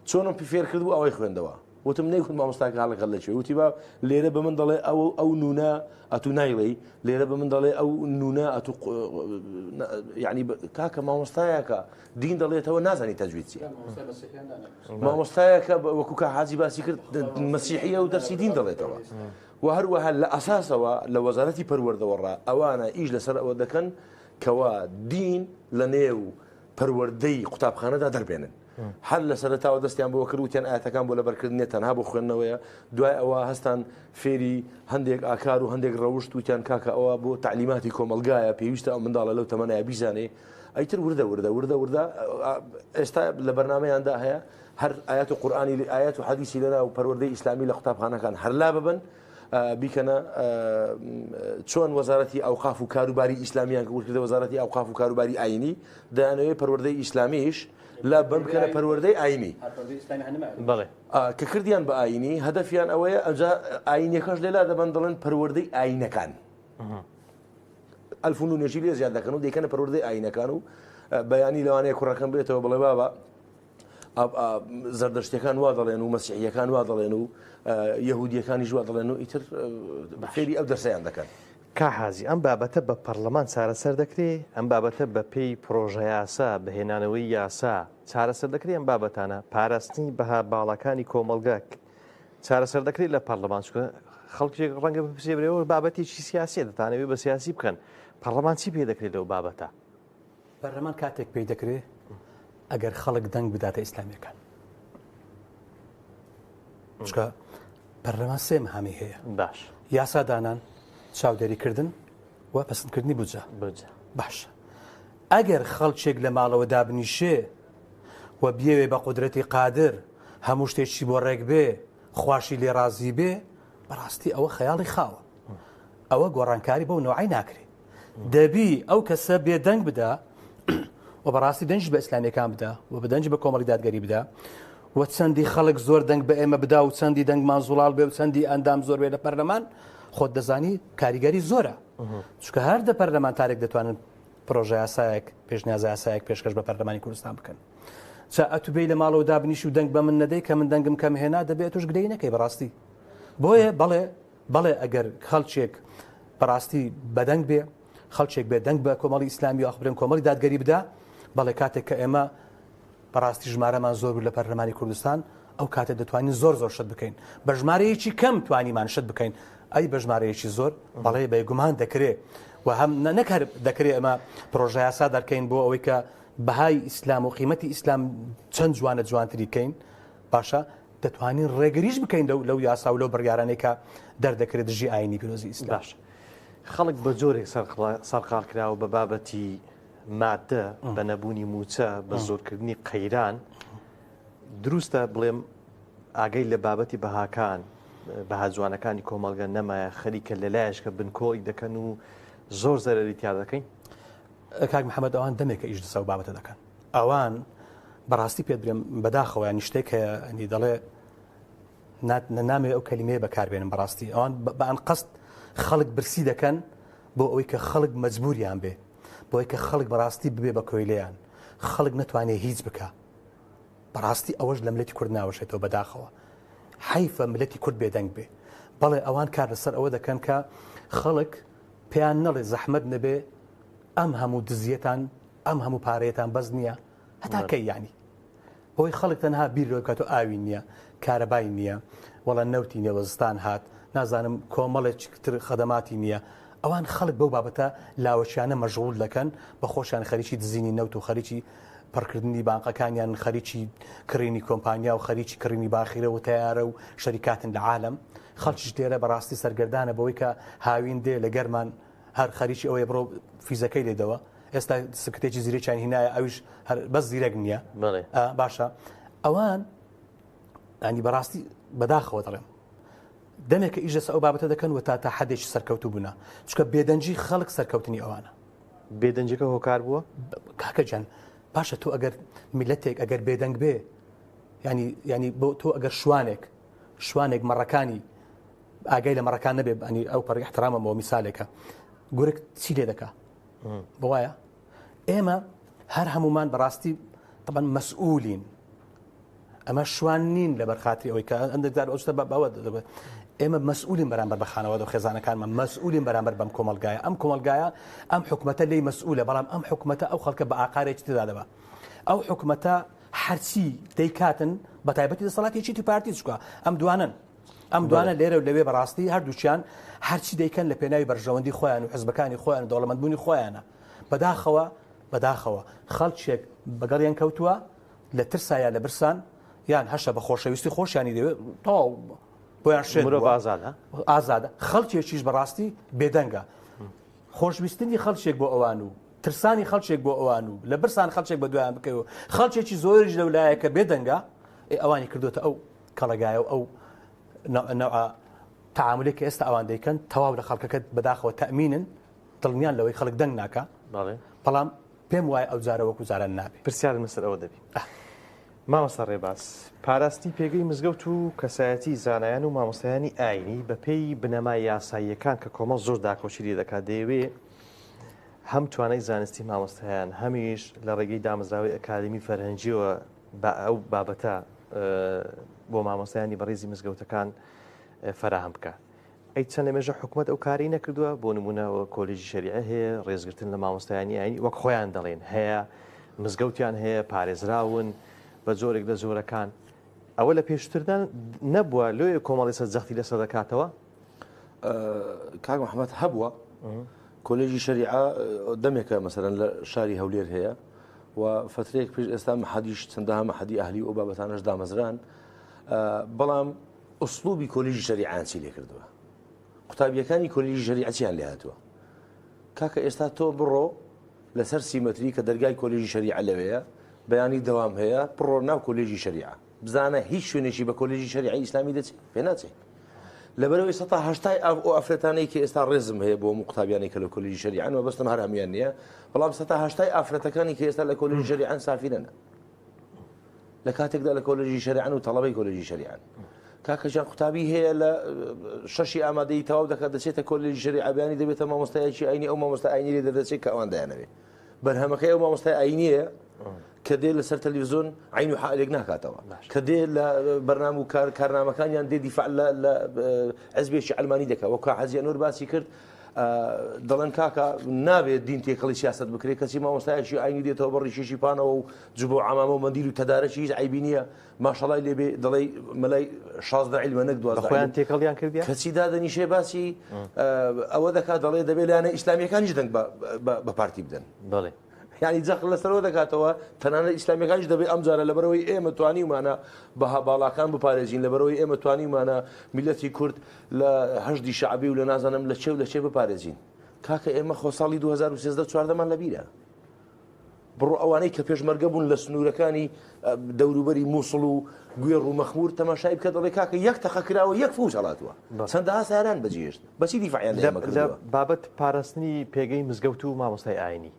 چۆنم پێ فێر کرد بوو ئەوەی خوێندەوە وتم نەیکوت مامۆستاکە هەڵەکە لەکوێ وتی با لێرە بە من دەڵێ ئەو نونە ئەتو نایڵێی لێرە بە من دەڵێ ئەو نونە ئەتو یعنی کاکە مامۆستایەکە دین دەڵێتەوە نازانی تەجوید چییە مامۆستایەکە وەکو کە حاجی باسی کرد مەسیحیە و دەرسی دین دەڵێتەوە و هەروەها لە ئەساسەوە لە وەزارەتی پەروەردەوەڕا ئەوانە ئیش لەسەر ئەوە دەکەن کەوا دین لە نێو پەروەردەی قوتابخانەدا دەربێنن هەر لە سەرەتاوە دەستیان بۆ کردوتیان ئاەتەکان بۆ لەبەرکردنێت تەنها بۆ خوێندنەوەیە دوای ئەوە هەستان فێری هەندێک ئاکار و هەندێک ڕەوشت وتیان کاکە ئەوە بۆ تعلیماتی کۆمەلگایە پێویستە ئەو منداڵە لەو تەمەنایە بیزانێ ئەیتر وردە ئێستا لە بەرنامەیاندا هەیە هەر ئاەت و قورئانی ئاەت و حەدیثی لەنا و پەروەردەی ئیسلامی لە قوتابخانەکان هەر لا ببن بیکەنە چۆن وەزارەتی ئەوقاف و کاروباری ئیسلامیان وەکردە وەزارەتی ئەوقاف و کاروباری ئاینی دەیانەوێت پەروەردەی ئیسلامیش لا بەم بکەنە پەروەردەی ئاینی بەڵێ کە کردیان بە ئاینی هەدەفیان ئەوەیە ئەجا ئاینیەکەش لێلا دەبەن دەڵێن پەروەردەی ئاینەکان ئەلفونونێکی لێ زیاد دەکەن و دەیکەنە پەروەردەی ئاینەکان و بەیانی لەوانەیە کوڕەکەم بێتەوە بڵێ بابە زەردەشتەکان وا دەڵێن و مەسیحیەکان وا دەڵێن و یەهودیەکانی وا دەڵێن و ئیتر فێری ئەو دەرسیان دەکەن. کاحازی ئەم بابەتە بە پەرلەمان چارەسەر دەکرێت ئەم بابەتە بە پێی پرۆژە یاسا بەهێنانەوەی یاسا چارەسەر دەکرێت ئەم بابەتانە پاراستنی بەها باڵەکانی کۆمەلگاک چارەسەر دەکرێت لە پەرلەمان چکە خەڵکێک ڕەنگە بپرسێ برەوە بابەتێکی سیاسی دەتانەوێت بە سیاسی بکەن پەرلەمان چی پێ دەکرێت لەو بابەتە؟ پەرلەمان کاتێک پێی دەکرێت ئەگەر خەڵک دەنگ بداتە ئیسلامیەکان چکە پەرلەمان سێ مەهامی هەیە باش یاسادانان چاودێریکردن و پەسەندکردنی بودجە باش ئەگەر خەڵکێک لە ماڵەوە دابنیشێ و بیەوێ بە قودرەتی قادر هەموو شتێکی بۆ ڕێک بێ خواشی لێ رازی بێ بەڕاستی ئەوە خەیاڵی خاوە ئەوە گۆڕانکاری بەو نوعی ناکرێت دەبی ئەو کەسە بێ دەنگ بدا و بەڕاستی دەنج بە ئیسلامیەکان بدا و بەدەنج بە کۆمەڵی دادگەری بدا و چەندی خەڵک زۆر دەنگ بە ئێمە بدا و چەندی دەنگمان زوڵال بێ و چەندی ئەندام زۆر بێ لە پەرلەمان خۆت دەزانی کاریگەری زۆرە چکە هەر دە پەرلەمانتارێک دەتوانن پرۆژە یاسایەک پێشنیازە یاسایەک پێشکەش بە پەرلەمانی کوردستان بکەن چا ئەتوبەی لە ماڵەوە دابنیش و دەنگ بە من نەدەی کە من دەنگم کەم هێنا دەبێت توش گرەی نەکەی بەڕاستی بۆیە بەڵێ ئەگەر خەڵکێک بەڕاستی بەدەنگ بێ خەڵکێک بێ دەنگ بە کۆمەڵی ئیسلامی و ئەخبرێن کۆمەڵی دادگەری بدا بەڵێ کاتێک کە ئێمە بەڕاستی ژمارەمان زۆر لە پەرلەمانی کوردستان ئەو کاتێک دەتوانین زۆر شت بکەین بە ژمارەیەکی کەم توانیمان شت بکەین ئەی بە ژمارەیەکی زۆر بەڵێ بێگومان دەکرێت و هەم نەکار دەکرێت ئەمە پرۆژە یاسا دەکەین بۆ ئەوەی کە بەهای ئیسلام و قیمەتی ئیسلام چەند جوانە جوانتری بکەین باشە دەتوانین ڕێگریش بکەین لەو یاسا و لەو بڕیارانەی کە دەردەکرێت دژی ئاینی پیرۆزی ئیسلام باش خەڵک بە جۆرێک سەرقال کراوە بە بابەتی مادە بە نەبوونی موچە بە زۆرکردنی قەیران دروستە بڵێم ئاگەی لە بابەتی بەهاکان بەها جوانەکانی کۆمەڵگە نەمایە خەریکە لەلایەش کە بنکۆی دەکەن و زۆر زەرەری تیا دەکەین کاک محەممەد ئەوان دەمێکە ئیش دەسە و بابەتە دەکەن ئەوان بەڕاستی پێت برێم بەداخەوە یانی شتێک هەیە دەڵێ نامێ ئەو کەلیمەیە بەکاربێنن بەڕاستی ئەوان بەئەن قەست خەڵک برسی دەکەن بۆ ئەوەی کە خەڵک مەجبوریان بێ بۆ ئەوەی کە خەڵک بەڕاستی ببێ بە کۆیلەیان خەڵک نەتوانێت هیچ بکە بەڕاستی ئەوەش لە ملەتی کورد ناوەشێتەوە بەداخەوە حیفە ملەتی کورد بێدەنگ بێ بەڵێ ئەوان کار لەسەر ئەوە دەکەن کە خەڵک پێیان نەڵێ زەحمەت نەبێ ئەم هەموو دزیەتان ئەم هەموو پارەیەتان بەز نییە هەتاکەی ینی بۆی خەڵک تەنها بیرەوە کاتۆ ئاوی نییە کارەبای نییە وەڵە نەوتی نێوەزستان هات نازانم کۆمەڵێکی تر خەدەماتی نییە ئەوان خەڵک بەو بابەتە لاوەشیانە مەژغول دەکەن بە خۆشیان خەریکی دزینی نەوت و خەریکی پڕکردنی بانقەکانیان خەریکی کڕینی کۆمپانیا و خەریکی کڕینی باخیرە و تیارە و شەریکاتن لە عالم خەڵکیش دێرە بەڕاستی سەرگەردانە بەوەی کە هاوین دێ لە گەرمان هەر خەریکی ئەوەیە بڕۆ فیزەکەی لێدەوە ئێستا سکرتێکی زیرەکیان هینایە ئەویش بەس زیرەک نییە باشە ئەوان ئەنی بەڕاستی بەداخەوە دەڵێم دەمێکە ئیش دەسە ئەو بابەتە دەکەن و تا حەدێکی سەرکەوتو بوونا چکە بێدەنجی خەڵک سەرکەوتنی ئەوانە بێدەنجەکە هۆکار بووە کاکە جان باشە تۆ ئەگەر میلەتێک ئەگەر بێدەنگ بێ ینی بۆ تۆ ئەگەر شوانێک مەڕەکانی ئاگای لە مەڕەکان نەبێ ئەنی ئەو پەڕی احترامەوە میسالێکە گورک چی لێ دەکا بۆایە ئێمە هەر هەمومان بەڕاستی طبعا مەسئولین ئەمە شوان نین لە بەرخاتری ئەوەی کە ئەندەدار ئەوشتە بەوە دەبێت ئێمە مەسئولین بەرامبەر بە خانەوەدە و خێزانەکانمان مەسئولین بەرامبەر بەم کۆمەلگایە ئەم کۆمەلگایە ئەم حکومەتە لێی مەسئولە بەڵام ئەم حکومەتە ئەو خەڵکە بە ئاقارێکی تێدا دەبا ئەو حکومەتە هەرچی دەیکاتن بە تایبەتی دەسەڵاتێکی تی پارتی چکە ئەم دوانە لێرە و لەوێ بەڕاستی هەردووچیان هەرچی دەیکەن لە پێناوی بەرژەوەندی خۆیان و حزبەکانی خۆیان دەوڵەمەندبوونی خۆیانە بەداخەوە خەڵکێک بەگەڵیان کەوتووە لە ترسایە لە برسان یان هەشە بە خۆشەویستی خۆشیانی دەوێت تاو بۆیان شێت ئازادە خەڵکێکیش بەڕاستی بێدەنگە خۆشویستنی خەڵکێک بۆ ئەوان و ترسانی خەڵکێک بۆ ئەوان و لە برسان خەڵکێک بە دوایان بکەوە خەڵکێکی زۆریش لەولایەکە بێدەنگە ئەوانی کردوتە ئەو کەڵەگایە و ئەو نەوع تعاملێک کە ئێستا ئەوان دەیکەن تەواو لە خەڵکەکەت بەداخەوە تەمینن دڵنیان لەوەی خەڵک دەنگ ناکە بەڵام پێم وایە ئەو جارە وەکو جاران نابێت. پرسیارم لەسەر ئەوە دەبی مامۆستا ڕێباز پاراستی پێگەی مزگەوت و کەسایەتی زانایان و مامۆستایانی ئاینی بە پێی بنەمای یاساییەکان کە کۆمەڵ زۆر داکۆچیری دەکات دەیەوێ هەم توانای زانستی مامۆستایان هەمیش لە ڕێگەی دامەزراوی ئەکادمی فەرهەنگیەوە بە ئەو بابەتە بۆ مامۆستایانی بەڕێزی مزگەوتەکان فراهم بکە. ئەی چەند لە مێژە حکوومەت ئەو کاری نەکردووە بۆ نمونەوە کۆلیژی شەریعە هەیە ڕێزگرتن لە مامۆستایانی ئاینی وەک خۆیان دەڵێن هەیە مزگەوتیان هەیە پارێزراون بە جۆرێک لە جۆرەکان ئەوە لە پێشتردان نەبووە لۆی کۆمەڵی سەرجەختی لەسەر دەکاتەوە کاک محەممەد هەبووە کۆلێژی شەریعە دەمێکە مەسەرەن لە شاری هەولێر هەیە و فترەیەک پێش ئێستا مەحەدیش چەندەها مەحەدی ئەهلی و بابەتانەش دامەزران بەڵام ئوسلوبی کۆلێژی شەریعەیان چی لێ کردووە قوتابیەکانی کۆلێژی شەریعەتیان لێ هاتووە کاکە ئێستا تۆ بڕۆ لەسەر سیمەتری کە دەرگای کۆلێژی شەریعە لەوەیە بەیانی دەوام هەیە بڕۆ ناو کۆلێژی شەریعە بزانە هیچ شوێنێکی بە کۆلێژی شەریعەی ئیسلامی دەچێت پێ ناچێت لەبەرەوەی 1970 ئەو ئافرەتانەی کە ئێستا ڕێزم هەیە بۆ قوتابیانی کە لە کۆلێژی شەریعەن و بەستم هەرامیان نییە بەڵام 1970 ئافرەتەکانی کە ئێستا لە کۆلێژی شەریعەن سافیرەنە لە کاتێکدا لە کۆلێژی شەریعەن و تەڵەبەی کۆلێژی شەریعەن کاکەجان قوتابی هەیە لە شەشی ئامادەی تەواو دەکات دەچێتە کۆلێژی شەریعە بەیانی دەبێتە مامۆستایەکی ئاینی ئەو مامۆستا ئاینی لێ دەدەچێت کە ئەوان دایانەوێت بەرهەمەکەی ئەو مامۆستای ئاینیە کە دێ لەسەر تەلەڤیزۆن عین و حالێک ناکاتەوە کە دێ لە بەرنامە و کارنامەکانیان دێ دیفاع لە حزبێکی ئەلمانی دەکات وەکو حەجی ئەنوەر باسی کرد دەڵێن کاکە نابێت دین تێکەڵی سیاست بکرێت کەسی مامۆستایەکی ئاینی دێتەوە بە ڕیشێکی پانەوە و جبۆ عەمامە و مەندیل و تەدارەکی هیچ عیبی نییە ماشەڵای لێبێ دەڵێ مەلای 16 عیلمە نەک 12 خۆیان تێکەڵیان کردیان کەچی دادەنیشێ باسی ئەوە دەکات دەڵێ دەبێت لایەنە ئیسلامیەکانیش دەنگ بە پارتی بدەن بەڵێ یعنی جەخت لەسەرەوە دەکاتەوە تەنانەت ئیسلامیەکانیش دەبێت ئەم جارە لەبەرەوەی ئێمە توانیمانە بەها باڵاکان بپارێزین لەبەرەوەی ئێمە توانیمانە میلەتی کورد لە هەشتی شعبی و لە نازانم لە چێ بپارێزین کاکە ئێمە خۆ ساڵی 2013-14مان لەبیرە بڕۆ ئەوانەی کە پێشمەرگە بوون لە سنوورەکانی دەوروبەری مووسڵ و گوێڕ و مەخمور تەماشای بکە دەڵێ کاکە یەک تەخە کراوە یەک فوج هەڵاتوە چەندەها ساران بەجێشت بەچی دیفاعیان لە بابەت پاراستنی پێگەی مزگەوت و مامۆستای ئاینی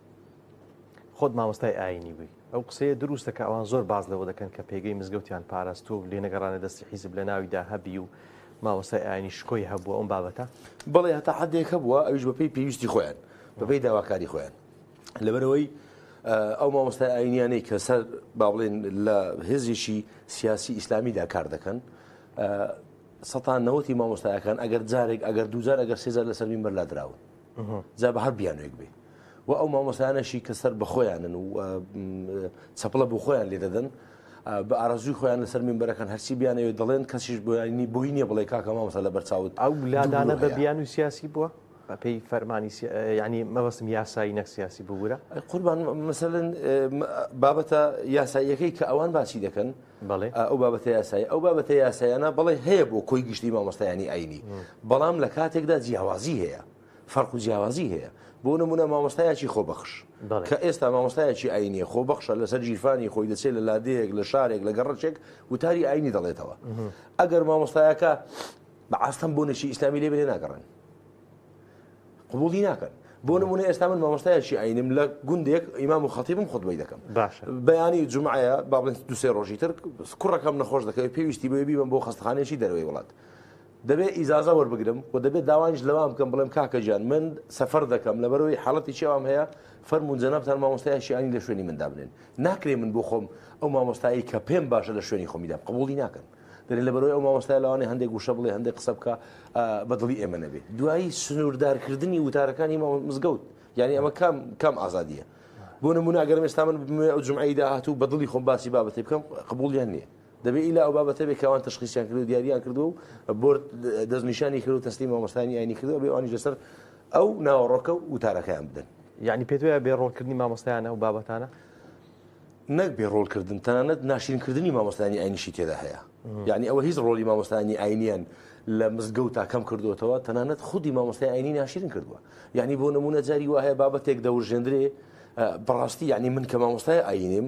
خۆت مامۆستای ئاینی بووی ئەو قسەیە دروستە کە ئەوان زۆر باز لەوە دەکەن کە پێگەی مزگەوتیان پاراستوو لێ نەگەڕانە دەستی حیزب لە ناویدا هەبی و مامۆستای ئاینی شکۆی هەبووە ئەم بابەتە بەڵێ هەتا حدێک هەبووە ئەویش بەپێی پێویستی خۆیان بەپێی داواکاری خۆیان لەبەرەوەی ئەو مامۆستای ئاینیانەی کە سەر با بڵێن لە هێزیشی سیاسی ئیسلامیدا کار دەکەن 90 مامۆستایەکان ئەگەر جارێک ئەگەر دووجار ئەگەر سێجار لەسەر مینبەر لا دراون جا بە هەر بیانوێک بێ و ئەو مامۆستایانەشی کە سەر بە خۆیانن و چەپڵە بۆ خۆیان لێ دەدەن بە ئارەزووی خۆیان لەسەر مینبەرەکان هەرچی بیانەوێت دەڵێن کەسیش بۆی نییە بڵێ کاکە مامۆستا لە بەرچاوت ئەو لادانە بە بیان و سیاسی بووە بەپێی فەرمانی ینی مەبەستم یاسایی نەک سیاسی ببوورە قوربان مەسەلەن بابەتە یاساییەکەی کە ئەوان باسی دەکەن بەڵێ ئەو بابەتە یاسایی ئەو بابەتە یاسایانە بەڵێ هەیە بۆ کۆی گشتی مامۆستایانی ئاینی بەڵام لە کاتێکدا جیاوازی هەیە فەرق و جیاوازی هەیە بۆ نمونە مامۆستایەکی خۆبەخش کە ئێستا مامۆستایەکی ئاینیە خۆبەخشە لەسەر جیرفانی خۆی دەچێت لە لادەیەک لە شارێک لە گەڕەچێک وتاری ئاینی دەڵێتەوە ئەگەر مامۆستایەکە بەعاستەم بۆ نەشی ئیسلامی لێ بێ ناگەڕن قبولی ناکەن بۆ نمونە ئێستا من مامۆستایەکی ئاینم لە گوندێک ئیمام و خەتیبم خۆتبەی دەکەم بەیانی جومعەیە با بڵێن دوسێ ڕۆژی تر کوڕەکەم نەخۆش دەکەوێت پێویستی بۆ بیبم بۆ خەستەخانەیەکی دەرەوەی وڵات دەبێت ئیزازە وەربگرم و دەبێت داوانش لەوام بکەم بڵێم کاکە گیان من سەفەر دەکەم لەبەرەوەی حاڵەتی چێوام هەیە فەرموون جەنابتان مامۆستایەکی ئاینی لە شوێنی مندا بنێن ناکرێ من بۆ خۆم ئەو مامۆستایی کە پێم باشە لە شوێنی خۆمیدام قبولی ناکەن دەرێن لەبەرەوەی ئەو مامۆستای لەوانەیە هەندێک گوشە بڵێ هەندێک قسە بکە بەدڵی ئێمە نەبێ دوایی سنووردارکردنی وتارەکانی مزگەوت یعنی ئەمە کام ئازادیە بۆ نمونە ئەگەرم ئێستا من ئەو جومعەی داهاتوو بەدڵی خۆم باسی بابەتێ بکەم قبولیان نییە دەبێت ئیلا ئەو بابەتە بێ کەوان تشخیصیان کرد و دیاریان کردو و بۆ دەستنیشانی کرد و تەسلیم مامۆستایانی ئاینی کردو بێ ئەوانیش لەسەر ئەو ناوەڕۆکە و وتارەکەیان بدەن یعنی پێت وایە بێڕۆڵکردنی مامۆستایانە و بابەتانە نەک بێڕۆڵکردن تەنانەت ناشرینکردنی مامۆستایانی ئاینیشی تێدا هەیە یعنی ئەوە هیچ ڕۆڵی مامۆستایانی ئاینیان لە مزگەوتا کەم کردوتەوە تەنانەت خودی مامۆستای ئاینی ناشرین کردووە یعنی بۆ نمونە جاری وایە بابەتێک دەورژێندرێ بەڕاستی یعنی من کە مامۆستای ئاینیم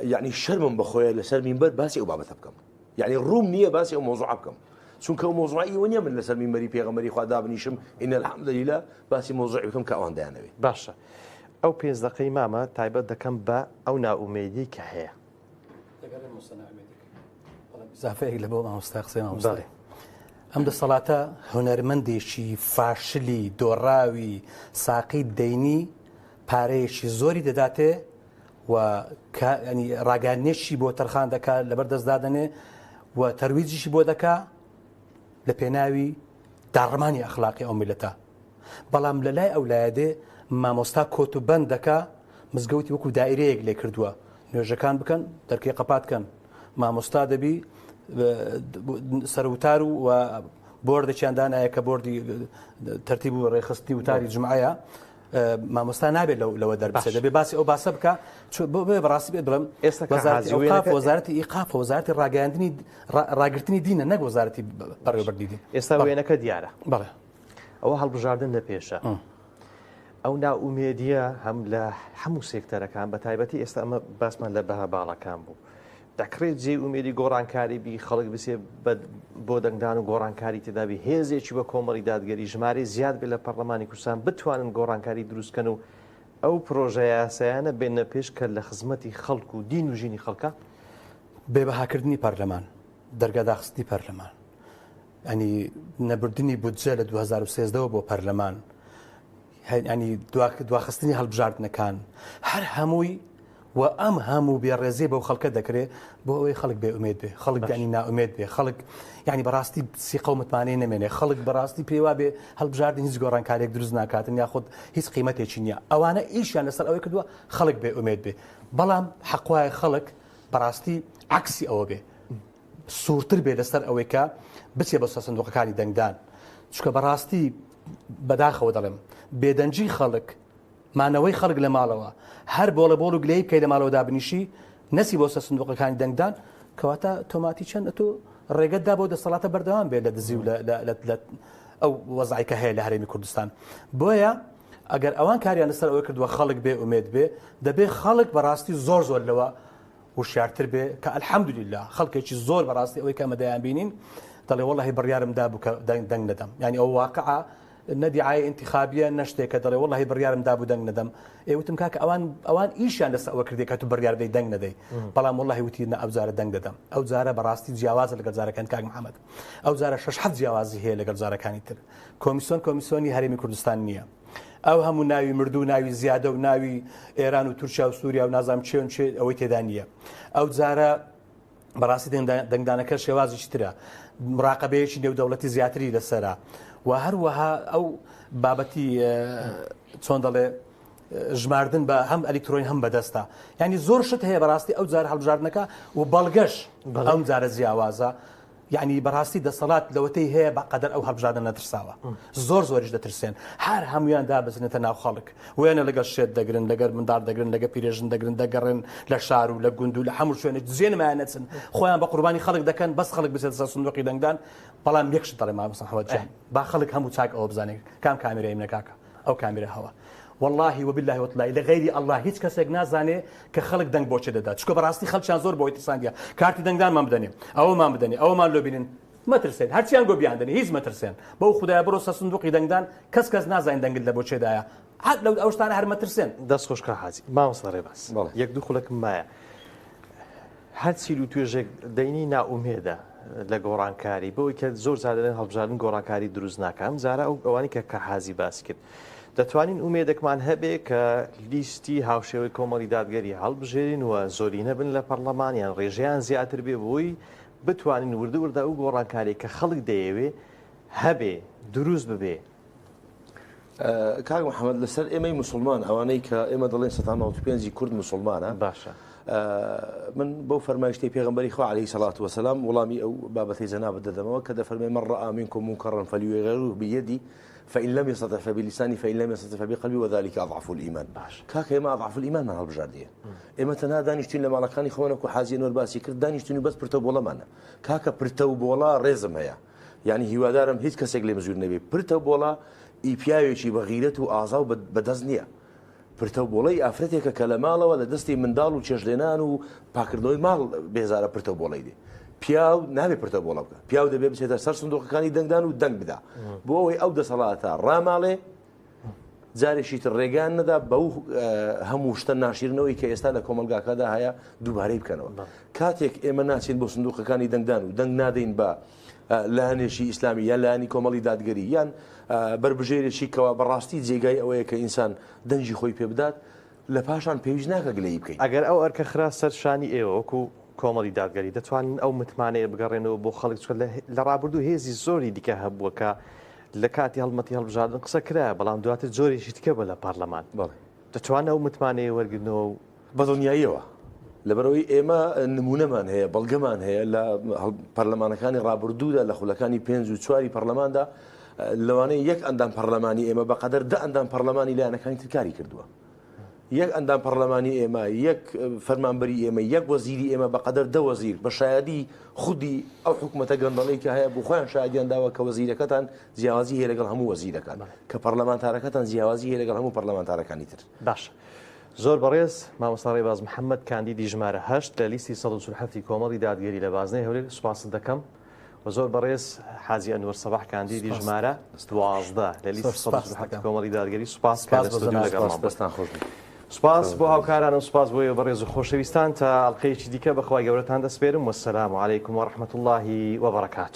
یعنی شەرمم بەخۆیە لەسەر مینبەر باسی ئەو بابەتە بکەم یعنی ڕووم نییە باسی ئەو مۆزوع بکەم چونکە مۆزوعی وە نیە من لەسەر میمبەری پێغەمبەری خوا دابنیشم ئین الحەمدلیلا باسی مۆزوعی بکەم کە ئەوان دایانەوێت. باشە ئەو 5 دقەی مامە تایبەت دەکەم بە ئەو ناومێدی کە هەیە. زافەیەک لە بۆ مامۆستا قسەی مامۆستا. ئەم دەسەڵاتە هونەرمەندێکی فاشلی دۆڕاوی ساقی دەینی پارەیەکی زۆری دەداتێ و ڕاگەاندنێکی بۆ تەرخان دەکات لەبەر دەستدادنێ و تەرویجیشی بۆ دەکا لە پێناوی داڕمانی ئەخلاقی ئەو میلەتە. بەڵام لە لای ئەولایەدێ مامۆستا کۆت و بەند دەکا مزگەوتی وەکو دائیرەیەک لێ کردووە نوێژەکان بکەن دەرکەی قەپات بکەن مامۆستا دەبی سەروتار و بۆردێکیاندانایە کە بۆردی تەرتیب و ڕێخستی وتاری جمعەیە مامۆستا نابێت لەوە دەربچێت دەبێ باسی ئەو باسە بکە بێ بەڕاستی بێت بڵم وەزارەتی ئیقاف وەزارەتی ڕاگەاندنی ڕاگررتنی دینە نەک وەزارەتی بەڕێوەبەردی دین. ئێستا وێنەکە دیارە بەڵێ ئەوە هەڵبژاردن لە پێشە ئەو ناومێدیە هەم لە هەموو سێکتەرەکان بە تایبەتی ئێستا ئەمە باسمان لە بەها باڵەکان بوو دەکرێت جێ ئومێدی گۆڕانکاری بی خەڵک بسێ بۆ دەنگدان و گۆڕانکاری تێدابی هێزێکی بە کۆمەڵی دادگەری ژمارە زیاد بێت لە پەرلەمانی کوردستان بتوانن گۆڕانکاری دروستکەن و ئەو پرۆژە یاسایانە بێنە پێش کە لە خزمەتی خەڵک و دین و ژینی خەڵکە بێبەهاکردنی پەرلەمان دەرگاداخستی پەرلەمان ئەنی نەبردنی بودجە لە 2013 بۆ پەرلەمان ینی دواخستنی هەڵبژاردنەکان هەر هەمووی و ئەم هەموو بێڕێزێ بەو خەڵکە دەکرێت بۆ ئەوەی خەڵک بێ ئومێد بێ خەڵک ینی ناومێد بێ خەڵک ینی بەڕاستی سیقە و متمانەی نەمێنێ خەڵک بەڕاستی پێوا بێ هەڵبژاردن هیچ گۆڕانکارێک دروست ناکاتن یاخود هیچ قیمەتێکی نییە ئەوانە ئیشیان لەسەر ئەوەی کردووە خەڵک بێ ئومێد بێ بەڵام حەقوای خەڵک بەڕاستی عکسی ئەوە بێ سوورتر بێ لەسەر ئەوەی کە بچێ بە سندوقەکانی دەنگدان چکە بەڕاستی بەداخەوە دەڵێم بێدەنجی خەڵک مانەوەی خەڵک لە ماڵەوە هەر بۆڵە بۆڵ و گلەی بکەی لە ماڵەوە دابنیشی نەسی بۆ سندوقەکانی دەنگدان کەواتە تۆماتی چەند تۆ ڕێگەتدا بۆ دەسەڵاتە بەردەوام بێت لە دزی و ئەو وەزعیکە هەیە لە هەرێمی کوردستان بۆیە ئەگەر ئەوان کاریان لەسەر ئەوەی کردووە خەڵک بێ ئومێد بێ دەبێ خەڵک بەڕاستی زۆر زۆر لەوە وشیارتر بێ کە الحەمدولله خەڵکێکی زۆر بەڕاستی ئەوەی کە ئەمەدەیان بینین دەڵێ وەڵڵاهی بڕیارمدا بوو کە دەنگ نەدەم یعنی ئەو واقعە نەدیعای انتخابیە نەشتێکە دەڵێ وەڵڵاهی بڕیارم دابوو دەنگ نەدەم ئێوتم کاکە ئەوان ئیشیان لەسەر ئەوە کردێ کە تو بڕیار بدەی دەنگ نەدەی بەڵام وەڵڵاهی وتی ئەو جارە دەنگ دەدەم ئەو جارە بەڕاستی جیاوازە لەگەڵ جارەکان کاک محەممەد ئەو جارە 6 جیاوازی هەیە لەگەڵ جارەکانی تر کۆمیسیۆنی هەرێمی کوردستان نییە ئەو هەموو ناوی مردوو ناوی زیادە و ناوی ئێران و تورکیا و سووریا و نازام چێن چێ ئەوەی تێدا نییە ئەو جارە بەڕاستی دەنگدانەکە شێوازیی ترە مراقبەیەکی نێودەوڵەتی زیاتری لەسەرە و هەروەها ئەو بابەتی چۆن دەڵێ ژماردن بە هەم ئەلکترۆین هەم بەدەستە ینی زۆر شت هەیە بەڕاستی ئەو جار هەڵبژاردنەکە و بەڵگەش ئەم جارە جیاوازە یعنی بەڕاستی دەسەڵات لەوەتەی هەیە بەقەدەر ئەو هەڵبژاردن نەترساوە زۆریش دەترسێن هەر هەمویان دابزنێتە ناو خەڵک وێنە لەگەڵ شێت دەگرن لەگەر منداڵ دەگرن لەگە پیرێژن دەگرن دەگەڕن لە شار و لە گوند و لە هەموو شوێنێک زێنمایان نەچن خۆیان بە قوربانی خەڵک دەکەن بەس خەڵک بچێت سەر سندوقی دەنگدان بەڵام یەکشت دەڵێ مامۆستا حەمەد جان با خەڵک هەموو چاک ئەوە بزانێت کام کامێرەی منە کاکە ئەو کامێرە هەوە والله وبالله وتعالى لغير الله هیچ کەسێک نازانێ کە خەڵک دەنگ بۆچێ دەدات چکە بەڕاستی خەڵکیان زۆر بۆی ترساندیە کارتی دەنگدانمان بدەنێ ئەوەمان بدەنێ ئەوەمان لۆ بینن مەترسێن هەرچیان گۆ بیاندنی هیچ مەترسێن بەو خوددایە بڕۆ سە سندوقی دەنگدان کەس نازانین دەنگت لە بۆچێدایە هەر لەو ئەو شتانە هەر مەترسێن دەست خۆشکە حاجی مامۆستا ڕێباز یەک دوو خولەکم مایە هەر چیل و توێژێک دەینی ناومێدە لە گۆڕانکاری بۆی کە زۆر زیادە هەڵبژاردن گۆڕانکاری دروست ناکەم زارە ئەو ئەوانی کە حازی باس کرد دەتوانین ئومێدێکمان هەبێ کە لیستی هاوشێوەی کۆمەڵی دادگەری هەڵبژێرین و زۆری نەبن لە پەرلەمانیان ڕێژەیان زیاتر بێ بۆی بتوانین وردە و گۆڕانکاری کە خەڵک دەیەوێ هەبێ دروست ببێ. کاک محەممەد لەسەر ئێمەی مسلمان ئەوانەی کە ئێمە دەڵێن 95 کورد مسلمانە باشە من بەو فەرمایشتەی پێغەمبەری خوا عەلەیهی سەڵات وسەلام وەڵامی ئەو بابەتەی جەنابەت دەدەمەوە کە دەفەرمێ من رأى منكم منكرا فليغيره بيده فإن لم يستطع فبلسانه فإن لم يستطع فبقلبه وذلك أضعف الإيمان. كاكا إما أضعف الإيمان من هالبجاردية. إما تنا دانيشتين لما لكاني خوانك وحازين والباسي كرد دانيشتين بس برتو بولا مانا. كاكا برتو بولا رزم هيا. يعني هو دارم هيت كسيق لي مزور نبي برتو بولا إيبياويشي بغيرته وأعضاء بدزنية. برتو بولاي أفرتك كلاماله ولا دستي من دال وتشجلنان وباكردوي مال بهزارة برتو بولاي دي. پیاو نابێ پرتە بۆڵە بکە پیاو دەبێ بچێتە سەر سندوقەکانی دەنگدان و دەنگ بدا بۆ ئەوەی ئەو دەسەڵاتە ڕاماڵێ جارێکی تر ڕێگان نەدا بەو هەموو شتە ناشرنەوەی کە ئێستا لە کۆمەلگاکەدا هەیە دووبارەی بکەنەوە کاتێک ئێمە ناچین بۆ سندوقەکانی دەنگدان و دەنگ نادەین بە لایەنێکی ئیسلامی یان لایەنی کۆمەڵی دادگەری یان بربژێرێکی کەوا بەڕاستی جێگای ئەوەیە کە ئینسان دەنجی خۆی پێ بدات لە پاشان پێویست ناکە گلەی بکەین ئەگەر ئەو ئەرکە خرا سەرشانی ئێوە وەکو کۆمەڵی دادگەری دەتوانن ئەو متمانەیە بگەڕێنەوە بۆ خەڵک چکە لە ڕابردوو هێزی زۆری دیکە هەبووە کە لە کاتی هەڵمەتی هەڵبژاردن قسە کرایە بەڵام دواتر زۆریشی تکە بە لە پارلەمان دەتوانە ئەو متمانەیە وەرگرنەوە و بە دڵنیاییەوە لەبەرەوەی ئێمە نمونەمان هەیە بەڵگەمان هەیە لە پەرلەمانەکانی ڕابردوودا لە خولەکانی 5 و 4 پەرلەماندا لەوانەیە یەک ئەندام پەرلەمانی ئێمە بەقەدەر 10 ئەندام پەرلەمانی لایەنەکانی ترکاری کردووە یەک ئەندام پەرلەمانی ئێمە یەک فەرمانبەری ئێمە یەک وەزیری ئێمە بەقەدەر 10 وەزیر بە شایەدی خودی ئەو حکوومەتە گەندەڵەی کە هەیە بۆ خۆیان شایەدیان داوە کە وەزیرەکەتان جیاوازی هەیە لەگەڵ هەموو وەزیرەکان کە پەرلەمانتارەکەتان جیاوازی هەیە لەگەڵ هەموو پەرلەمانتارەکانی تر باش زۆر بەڕێز مامۆستا ڕێباز محەممەد کاندیدی ژمارە 8 لە لیستی 147 کۆمەڵی دادگەری لە بازنەی هەولێر سوپاس دەکەم و زۆر بەڕێز حاجی ئەنوەر سەباح کاندیدی ژمارە 12 لە لیستی 147 کۆمەڵی دادگەری سوپاس لەگەڵ خۆش سپاس بۆ هاوکاران و سپاس بۆ بەڕێز و خۆشەویستان تا ئەڵقەیەکی دیکە بەخوای گەورەتان دەسپێرم وەسەلام عەلەیکم وەڕەحمەتوڵڵاهی وەبەڕەکاتوه